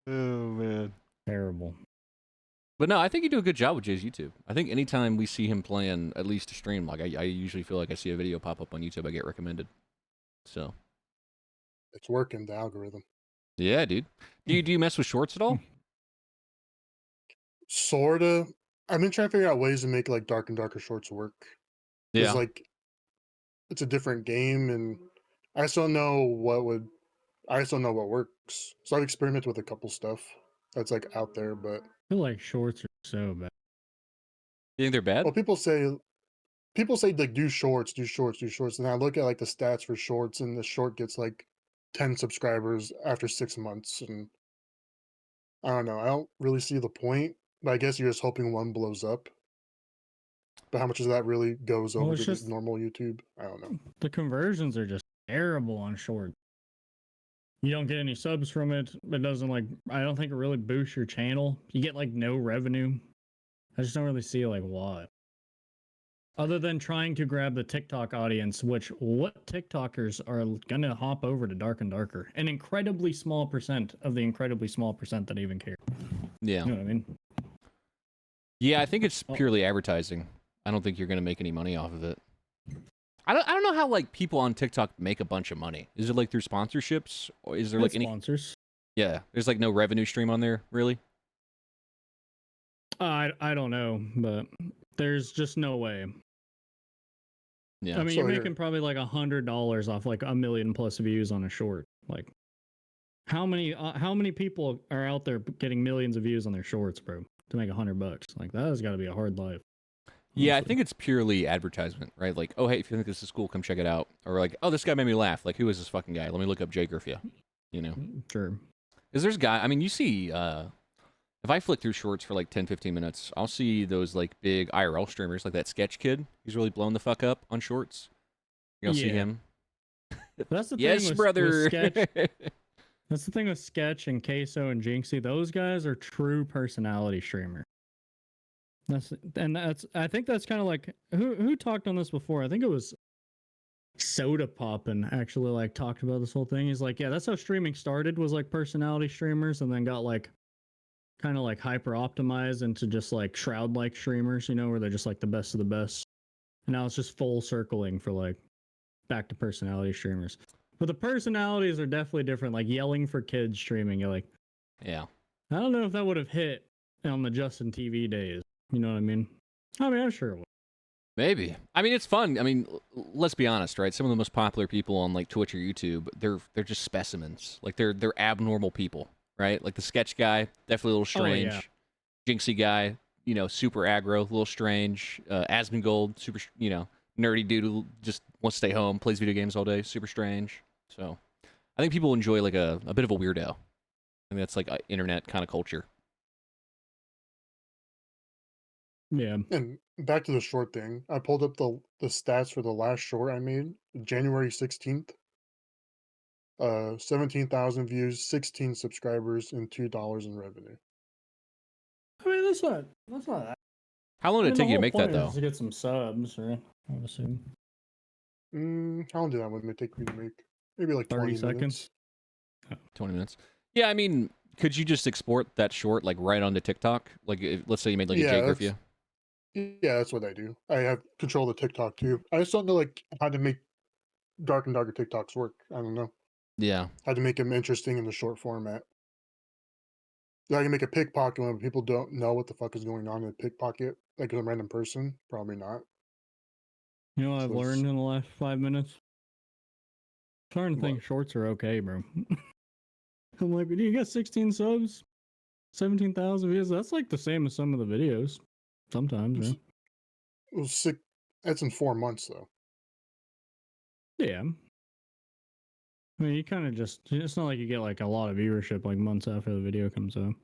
Oh man.
Terrible.
But no, I think you do a good job with Jay's YouTube. I think anytime we see him playing at least a stream, like I usually feel like I see a video pop up on YouTube, I get recommended. So
It's working, the algorithm.
yeah, dude. Do you mess with shorts at all?
Sorta. I've been trying to figure out ways to make like dark and darker shorts work. Because
Yeah.
like it's a different game and I just don't know what would I just don't know what works. So I've experimented with a couple stuff that's like out there, but
I feel like shorts are so bad.
You think they're bad?
well people say like do shorts, do shorts, do shorts. And I look at like the stats for shorts and the short gets like 10 subscribers after 6 months and I don't know. I don't really see the point, but I guess you're just hoping one blows up. But how much of that really goes
Well,
over
it's
to the
just
normal YouTube? I don't know.
the conversions are just terrible on short. You don't get any subs from it. It doesn't like. I don't think it really boosts your channel. You get like no revenue. I just don't really see like why. Other than trying to grab the TikTok audience, which what TikTokers are gonna hop over to Dark and Darker? An incredibly small percent of the incredibly small percent that even care.
Yeah.
You know what I mean?
Yeah, I think it's
Oh.
purely advertising. I don't think you're gonna make any money off of it. I don't know how like people on TikTok make a bunch of money. Is it like through sponsorships, or is there like any?
Sponsors?
Yeah, there's like no revenue stream on there, really.
I don't know, but there's just no way.
Yeah.
I mean,
So
you're
you're-
making probably like $100 off like 1 million plus views on a short. Like, how many people are out there getting millions of views on their shorts, bro? To make $100, like that has got to be a hard life.
Yeah, I
honestly.
think it's purely advertisement, right? Like, oh hey, if you think this is cool, come check it out. Or like, oh, this guy made me laugh. Like, who is this fucking guy? Let me look up Jake Griffia. You know,
Sure.
because there's guy. I mean, you see, if I flick through shorts for like 10, 15 minutes, I'll see those like big IRL streamers, like that Sketch Kid. He's really blown the fuck up on shorts. You'll see
Yeah.
him.
That's the
Yes,
thing with
brother.
Sketch. That's the thing with Sketch and Queso and Jinxie. Those guys are true personality streamers. I think that's kind of like who talked on this before. I think it was Soda Poppin actually like talked about this whole thing. He's like, yeah, that's how streaming started, was like personality streamers, and then got like kind of like hyper optimized into just like Shroud like streamers, you know, where they're just like the best of the best. And now it's just full circling for like back to personality streamers. But the personalities are definitely different. Like yelling for kids streaming, you're like,
Yeah.
I don't know if that would have hit on the Justin TV days. You know what I mean? I mean, I'm sure it would.
Maybe. I mean, it's fun. I mean, let's be honest, right? Some of the most popular people on like Twitch or YouTube, they're just specimens. Like they're abnormal people, right? Like the Sketch guy, definitely a little strange.
yeah.
Jinxie guy, you know, super aggro, a little strange. Asmongold, super, you know, nerdy dude who just wants to stay home, plays video games all day, super strange. So, I think people enjoy like a bit of a weirdo. I mean, that's like internet kind of culture.
Yeah.
And back to the short thing, I pulled up the stats for the last short I made, January 16th. 17,000 views, 16 subscribers, and $2 in revenue.
I mean, that's not that.
How long
I
did
mean,
it
the
take you to
whole
make that
point
though?
is to get some subs, right? I would assume.
How long did that one take me to make? Maybe like
30
20
seconds.
minutes.
20 minutes. Yeah, I mean, could you just export that short like right onto TikTok? Like, let's say you made like a
Yeah,
Jake
that's-
Griffia.
Yeah, that's what I do. I have control of TikTok too. I just don't know like how to make dark and darker TikToks work. I don't know
Yeah.
how to make them interesting in the short format. Yeah, I can make a pickpocket one, but people don't know what the fuck is going on in a pickpocket, like a random person. Probably not.
You know what
So
I've
it's-
learned in the last 5 minutes? Starting to think
What?
shorts are okay, bro. I'm like, you got 16 subs, 17,000 views. That's like the same as some of the videos. Sometimes,
It's-
man.
It was sick. That's in 4 months though.
Yeah. I mean, you kind of just, it's not like you get like a lot of viewership like months after the video comes out.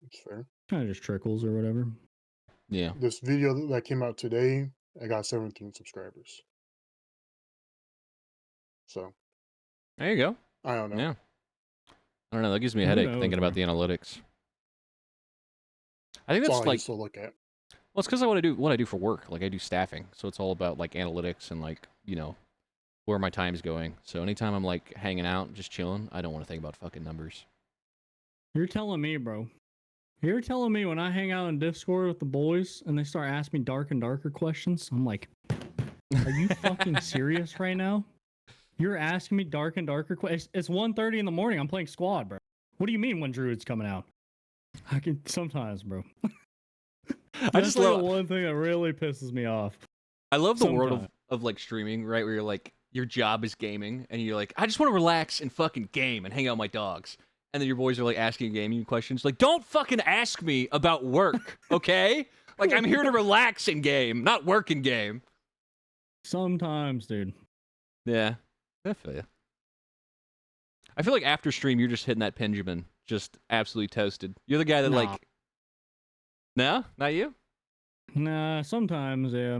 It's fair.
Kind of just trickles or whatever.
Yeah.
This video that came out today, I got 17 subscribers. So
There you go.
I don't know.
Yeah. I don't know. That gives me a
Who
headache
knows,
thinking about
bro?
the analytics. I think
That's
that's
all I
like,
used to look at.
well, it's because I want to do what I do for work. Like I do staffing, so it's all about like analytics and like, you know, where my time's going. So anytime I'm like hanging out, just chilling, I don't want to think about fucking numbers.
You're telling me, bro. You're telling me when I hang out in Discord with the boys and they start asking me dark and darker questions, I'm like, are you fucking serious right now? You're asking me dark and darker questions. It's 1:30 in the morning. I'm playing squad, bro. What do you mean when Druid's coming out? I can sometimes, bro.
I just
like
love.
the one thing that really pisses me off.
I love the world
Sometimes.
of like streaming, right? Where you're like, your job is gaming, and you're like, I just want to relax and fucking game and hang out with my dogs. And then your boys are like asking gaming questions. Like, don't fucking ask me about work, okay? Like, I'm here to relax and game, not work and game.
Sometimes, dude.
Yeah, I feel you. I feel like after stream, you're just hitting that Benjamin, just absolutely toasted. You're the guy that
Nah.
like, no, not you.
Nah, sometimes, yeah.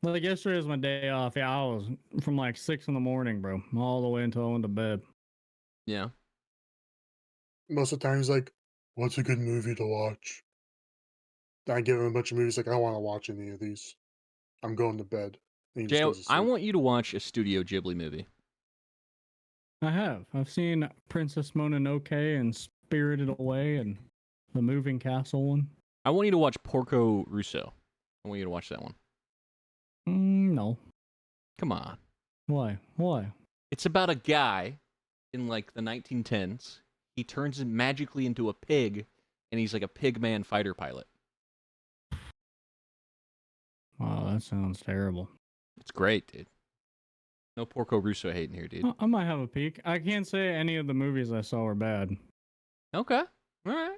Like yesterday was my day off. Yeah, I was from like 6 in the morning, bro, all the way until I went to bed.
Yeah.
Most of the times, like, what's a good movie to watch? I give him a bunch of movies like I don't want to watch any of these. I'm going to bed. And he just
Jay,
goes to
I
sleep.
want you to watch a Studio Ghibli movie.
I have. I've seen Princess Mononoke and Spirited Away and the Moving Castle one.
I want you to watch Porco Rosso. I want you to watch that one.
No.
Come on.
Why? Why?
It's about a guy in like the 1910s. He turns him magically into a pig, and he's like a pigman fighter pilot.
Wow, that sounds terrible.
It's great, dude. No Porco Rosso hating here, dude.
I might have a peek. I can't say any of the movies I saw were bad.
Okay. All right.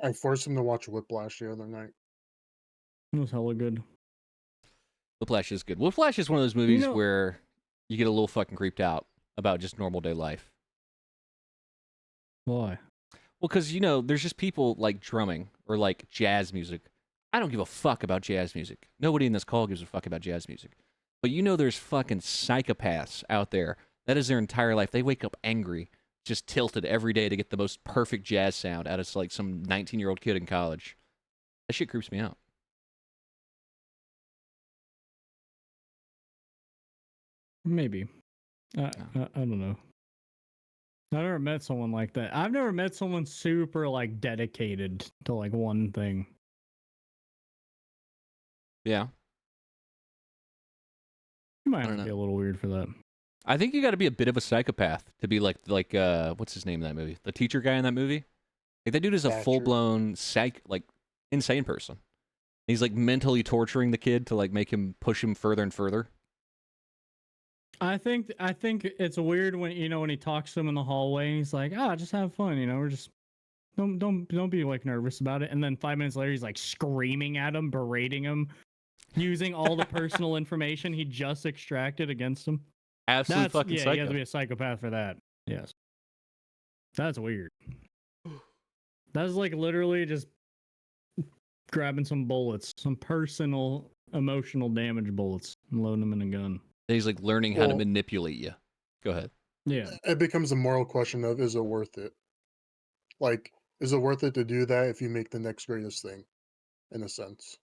I forced him to watch Whiplash the other night.
It was hella good.
Whiplash is good. Whiplash is one of those movies
know-
where you get a little fucking creeped out about just normal day life.
Why?
Well, because, you know, there's just people like drumming or like jazz music. I don't give a fuck about jazz music. Nobody in this call gives a fuck about jazz music. But you know there's fucking psychopaths out there. That is their entire life. They wake up angry, just tilted every day to get the most perfect jazz sound out of like some 19-year-old kid in college. That shit creeps me out.
Maybe. I don't know. I've never met someone like that. I've never met someone super like dedicated to like one thing.
Yeah.
You might
I
have
don't
to be
know.
a little weird for that.
I think you got to be a bit of a psychopath to be like what's his name in that movie? The teacher guy in that movie? Like that dude is a
Thatcher.
full-blown insane person. He's like mentally torturing the kid to like make him push him further and further.
I think it's weird when when he talks to him in the hallway and he's like, just have fun, we're just don't be like nervous about it. And then 5 minutes later he's like screaming at him, berating him, using all the personal information he just extracted against him.
Absolute fucking
You
psycho.
have to be a psychopath for that. Yes. That's weird. That's like literally just grabbing some bullets, some personal emotional damage bullets, and loading them in a gun.
He's like learning how to
Well-
manipulate you. Go ahead.
Yeah.
It becomes a moral question of is it worth it? Like, is it worth it to do that if you make the next greatest thing, in a sense?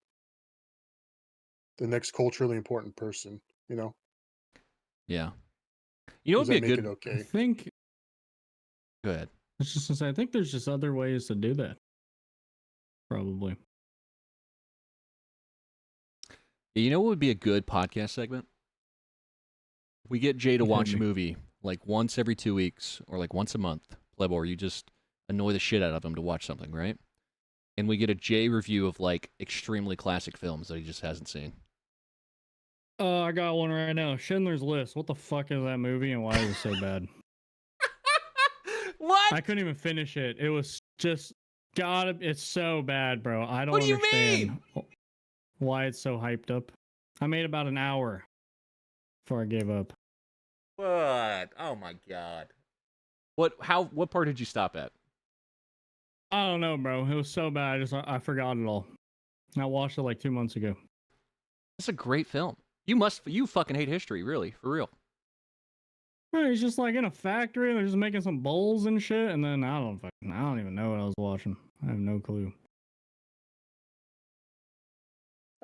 The next culturally important person, you know?
Yeah. You know what
Does
would
that
be a
make
good...
it
I
okay?
think
Go ahead.
I was just gonna say I think there's just other ways to do that. Probably.
You know what would be a good podcast segment? We get Jay to
Hit
watch a
me.
movie like once every 2 weeks or like once a month. Plebor, you just annoy the shit out of him to watch something, right? And we get a Jay review of like extremely classic films that he just hasn't seen.
I got one right now. Schindler's List. What the fuck is that movie and why is it so bad?
What?
I couldn't even finish it. It was just it's so bad, bro. I don't
What do you
understand why it's so hyped up. I made about an hour before I gave up.
What? Oh my god. What part did you stop at?
I don't know, bro. It was so bad. I forgot it all. I watched it like 2 months ago.
It's a great film. You fucking hate history, really, for real.
Bro, he's just like in a factory and they're just making some bowls and shit, and then I don't even know what I was watching. I have no clue.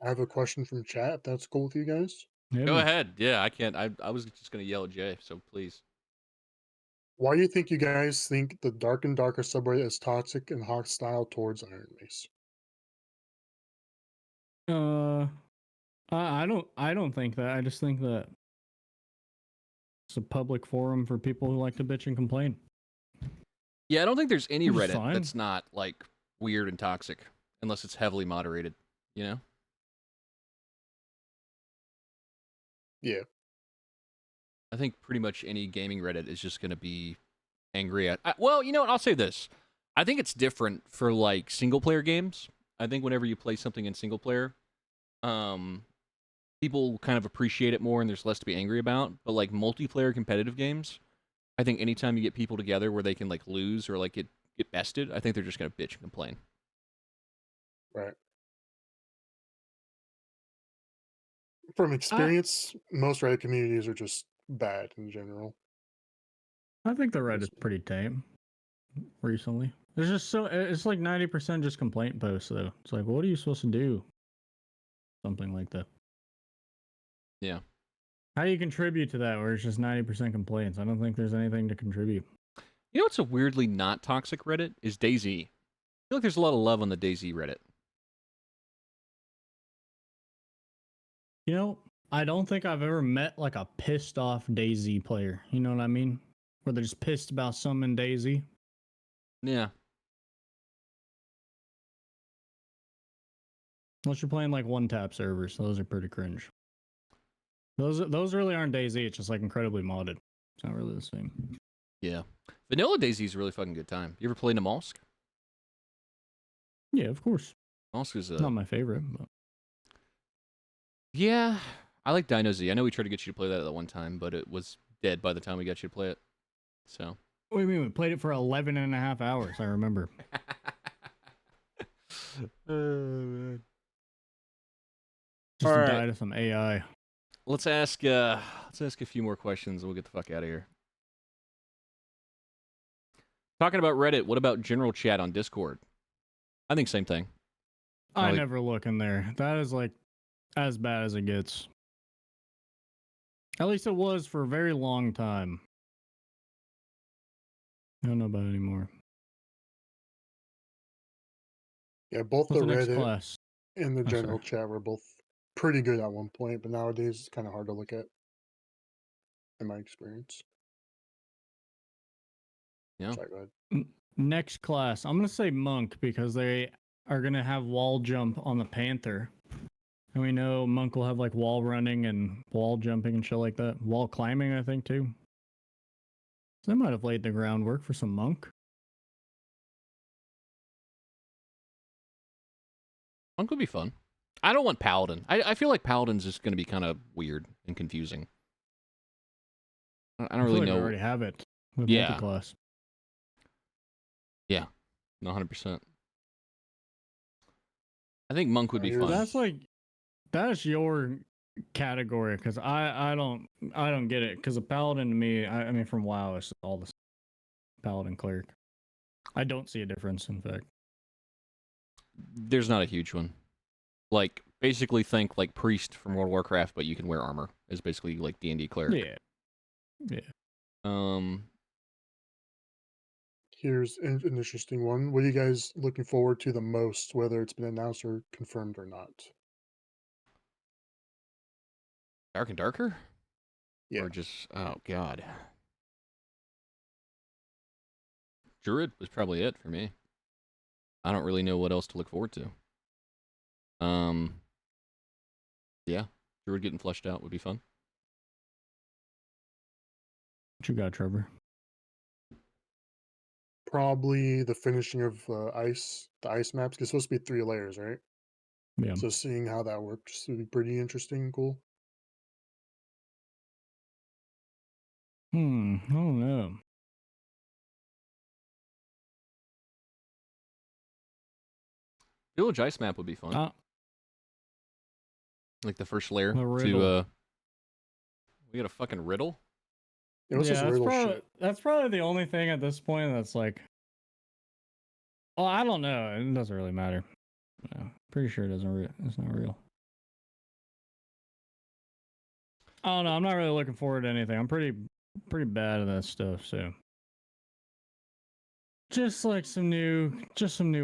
I have a question from chat, if that's cool with you guys.
Hit
Go
me.
ahead. Yeah, I can't. I was just gonna yell at Jay, so please.
Why do you think you guys think the Dark and Darker subreddit is toxic and hostile towards Iron Race?
I don't think that. I just think that it's a public forum for people who like to bitch and complain.
Yeah, I don't think there's any
Which is
Reddit
fine.
that's not like weird and toxic, unless it's heavily moderated. You know?
Yeah.
I think pretty much any gaming Reddit is just gonna be angry at. Well, you know what? I'll say this. I think it's different for like single player games. I think whenever you play something in single player, people kind of appreciate it more and there's less to be angry about. But like multiplayer competitive games, I think anytime you get people together where they can like lose or like get bested, I think they're just gonna bitch and complain.
Right. From
I
experience, most Reddit communities are just bad in general.
I think the Reddit's pretty tame recently. There's just it's like 90% just complaint posts though. It's like, what are you supposed to do? Something like that.
Yeah.
How do you contribute to that where it's just 90% complaints? I don't think there's anything to contribute.
You know what's a weirdly not toxic Reddit is DayZ. I feel like there's a lot of love on the DayZ Reddit.
You know, I don't think I've ever met like a pissed off DayZ player. You know what I mean? Where they're just pissed about something in DayZ.
Yeah.
Unless you're playing like one tap servers, those are pretty cringe. Those really aren't DayZ. It's just like incredibly modded. It's not really the same.
Yeah. Vanilla DayZ is a really fucking good time. You ever played Namalsk?
Yeah, of course.
Namalsk is
Not my favorite, but
yeah. I like Dino Z. I know we tried to get you to play that at one time, but it was dead by the time we got you to play it. So.
what do you mean? We played it for 11 and a half hours. I remember.
Man.
Just
All
to
right.
die to some AI.
Let's ask a few more questions and we'll get the fuck out of here. Talking about Reddit, what about general chat on Discord? I think same thing.
I never look in there. That is like as bad as it gets. At least it was for a very long time. I don't know about it anymore.
Yeah, both
What's
the
the next
Reddit
class?
and the
Oh,
general
sorry.
chat were both pretty good at one point, but nowadays it's kind of hard to look at, in my experience.
Yeah.
Sorry, go ahead.
Next class. I'm going to say Monk because they are going to have wall jump on the Panther. And we know Monk will have like wall running and wall jumping and shit like that. Wall climbing, I think, too. So they might have laid the groundwork for some Monk.
Monk would be fun. I don't want Paladin. I feel like Paladin's just going to be kind of weird and confusing. I don't
I feel
really
like
know.
we already have it with
Yeah.
multiclass.
Yeah. No, 100%. I think Monk would be
Here's-
fun.
That's your category because I don't get it because a paladin to me I mean from WoW it's all the same. Paladin cleric. I don't see a difference in fact.
There's not a huge one. Like, basically think like Priest from World of Warcraft, but you can wear armor. Is basically like D&D cleric.
Yeah.
Here's an interesting one. What are you guys looking forward to the most, whether it's been announced or confirmed or not?
Dark and Darker?
Yeah.
Or just, oh god. Druid was probably it for me. I don't really know what else to look forward to. Yeah, Druid getting fleshed out would be fun.
What you got, Trevor?
Probably the finishing of the ice maps. 'Cause it's supposed to be 3 layers, right?
Yeah.
So seeing how that works would be pretty interesting and cool.
I don't know.
Village Ice map would be fun. Like the first layer
The riddle.
to we got a fucking riddle?
Yeah, what's this riddle shit?
That's probably the only thing at this point that's like oh I don't know. It doesn't really matter. No, pretty sure it's not real. I don't know. I'm not really looking forward to anything. I'm pretty bad at that stuff. So just like some new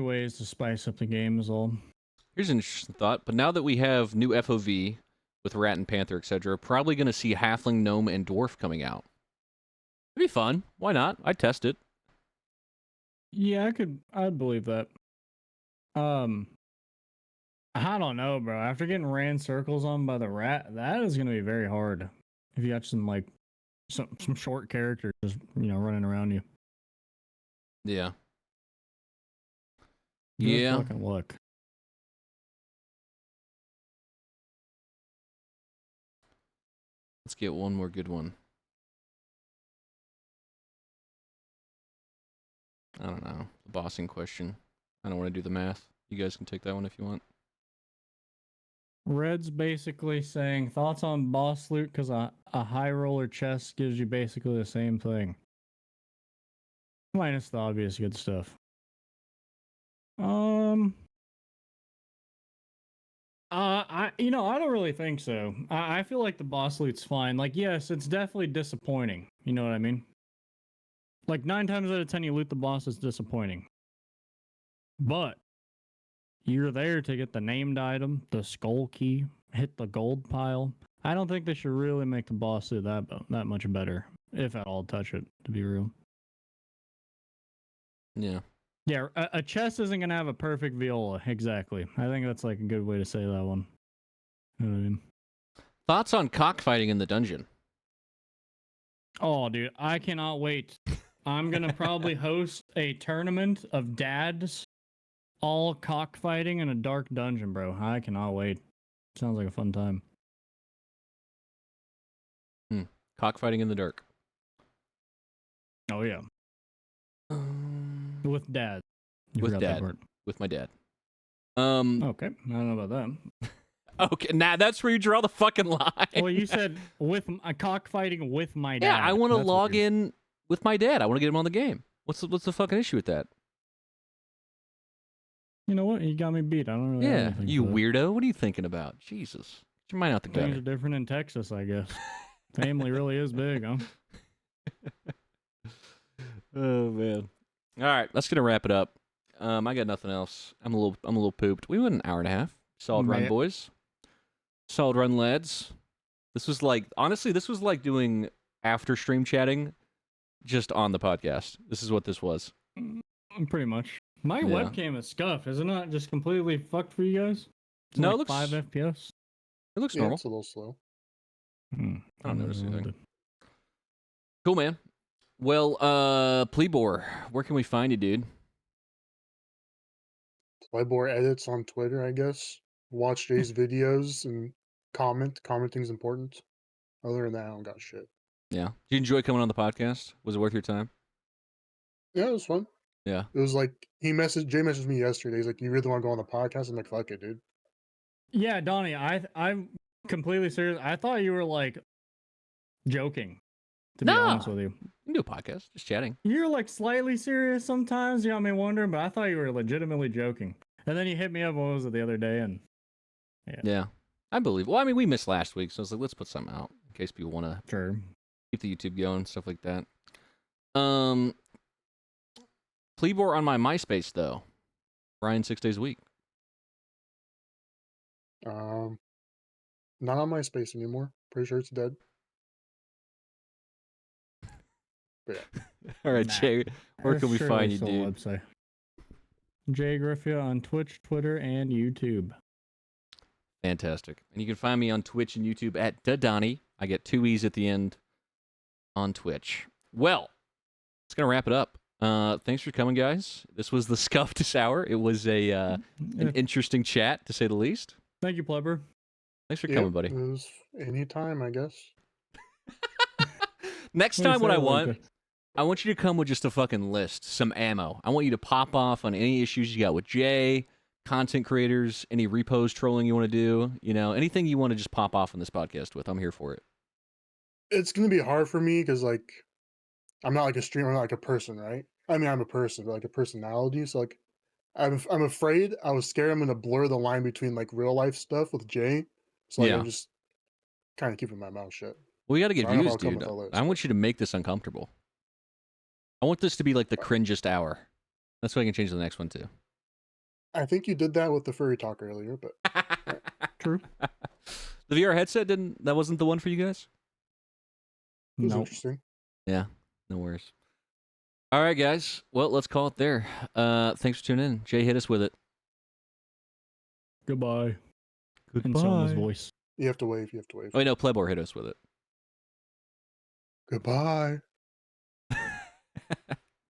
ways to spice up the game is all.
Here's an interesting thought. But now that we have new FOV with Rat and Panther, etc., probably going to see Halfling, Gnome, and Dwarf coming out. It'd be fun. Why not? I'd test it.
Yeah, I'd believe that. I don't know, bro. After getting ran circles on by the rat, that is gonna be very hard. If you got some like some short characters just running around you.
Yeah.
Good
Yeah.
fucking luck.
Let's get one more good one. I don't know. The bossing question. I don't want to do the math. You guys can take that one if you want.
Red's basically saying thoughts on boss loot because a high roller chest gives you basically the same thing. Minus the obvious good stuff. I don't really think so. I feel like the boss loot's fine. Like, yes, it's definitely disappointing. You know what I mean? Like 9 times out of 10, you loot the boss, it's disappointing. But you're there to get the named item, the skull key, hit the gold pile. I don't think they should really make the boss loot that much better, if at all touch it. To be real.
Yeah.
Yeah, a chest isn't gonna have a perfect viola. Exactly. I think that's like a good way to say that one. You know what I mean?
Thoughts on cockfighting in the dungeon?
Oh, dude, I cannot wait. I'm gonna probably host a tournament of dads, all cockfighting in a dark dungeon, bro. I cannot wait. Sounds like a fun time.
Cockfighting in the dark.
Oh yeah, with dad. You
With
forgot that
dad.
part.
With my dad.
Okay, I don't know about that.
Okay, now that's where you draw the fucking line.
Well, you said with a cockfighting with my dad.
Yeah, I want to
That's
log
weird.
in with my dad. I want to get him on the game. What's the fucking issue with that?
You know what? You got me beat. I don't really. have
Yeah,
anything
you
for that.
weirdo. What are you thinking about? Jesus, get your mind out the
Things
gutter.
are different in Texas, I guess. Family really is big, huh?
Oh man. All right, let's gonna wrap it up. I got nothing else. I'm a little pooped. We went an hour and a half. Solid run,
Man.
boys. Solid run, lads. This was like doing after stream chatting, just on the podcast. This is what this was.
Pretty much. My
Yeah.
webcam is scuffed. Is it not just completely fucked for you guys? It's
No,
like
it looks
5 FPS.
It looks
Yeah,
normal.
it's a little slow.
Hmm.
I don't notice
know
anything.
what to-
Cool, man. Well, Plebor, where can we find you, dude?
Plebor edits on Twitter, I guess. Watch Jay's videos and comment. Commenting's important. Other than that, I don't got shit.
Yeah. Did you enjoy coming on the podcast? Was it worth your time?
Yeah, it was fun.
Yeah.
It was like Jay messaged me yesterday. He's like, "You really want to go on the podcast?" I'm like, "Fuck it, dude."
Yeah, Donnie, I'm completely serious. I thought you were like joking, to be honest
Nah.
with you.
You can do a podcast, just chatting.
You're like slightly serious sometimes, you got me wondering, but I thought you were legitimately joking. And then you hit me up, what was it, the other day? And
Yeah. I believe. Well, I mean, we missed last week, so I was like, let's put something out in case people want to
sure.
keep the YouTube going, stuff like that. Plebor on my MySpace though. Brian 6 days a week.
Not on MySpace anymore. Pretty sure it's dead. But yeah.
All right,
Nah.
Jay, where can we
Surely
find you,
still
dude?
Website. Jay Griffia on Twitch, Twitter, and YouTube.
Fantastic. And you can find me on Twitch and YouTube at Dadani. I get 2 E's at the end on Twitch. Well, it's going to wrap it up. Thanks for coming, guys. This was the Scuffed Hour. It was an interesting chat, to say the least.
Thank you, Plebor.
Thanks for coming, buddy.
It was anytime, I guess.
Next
Let me
time, what
say
I
it like
want,
that.
I want you to come with just a fucking list, some ammo. I want you to pop off on any issues you got with Jay, content creators, any repos trolling you want to do, anything you want to just pop off on this podcast with. I'm here for it.
It's gonna be hard for me because like I'm not like a streamer, I'm not like a person, right? I mean, I'm a person, but like a personality. So like, I'm afraid. I was scared I'm gonna blur the line between like real life stuff with Jay. So like,
Yeah.
I'm just kind of keeping my mouth shut.
We got to get
So I don't know if
views,
I'll come
dude.
with a list,
I want you to make this uncomfortable. I want this to be like the cringest hour. That's why I can change the next one too.
I think you did that with the furry talk earlier, but
True.
The VR headset that wasn't the one for you guys?
it was
Nope.
interesting.
Yeah, no worries. All right, guys. Well, let's call it there. Thanks for tuning in. Jay, hit us with it.
Goodbye. In Selma's voice.
You have to wave. You have to wave.
Oh, wait, no, Plebor hit us with it.
Goodbye.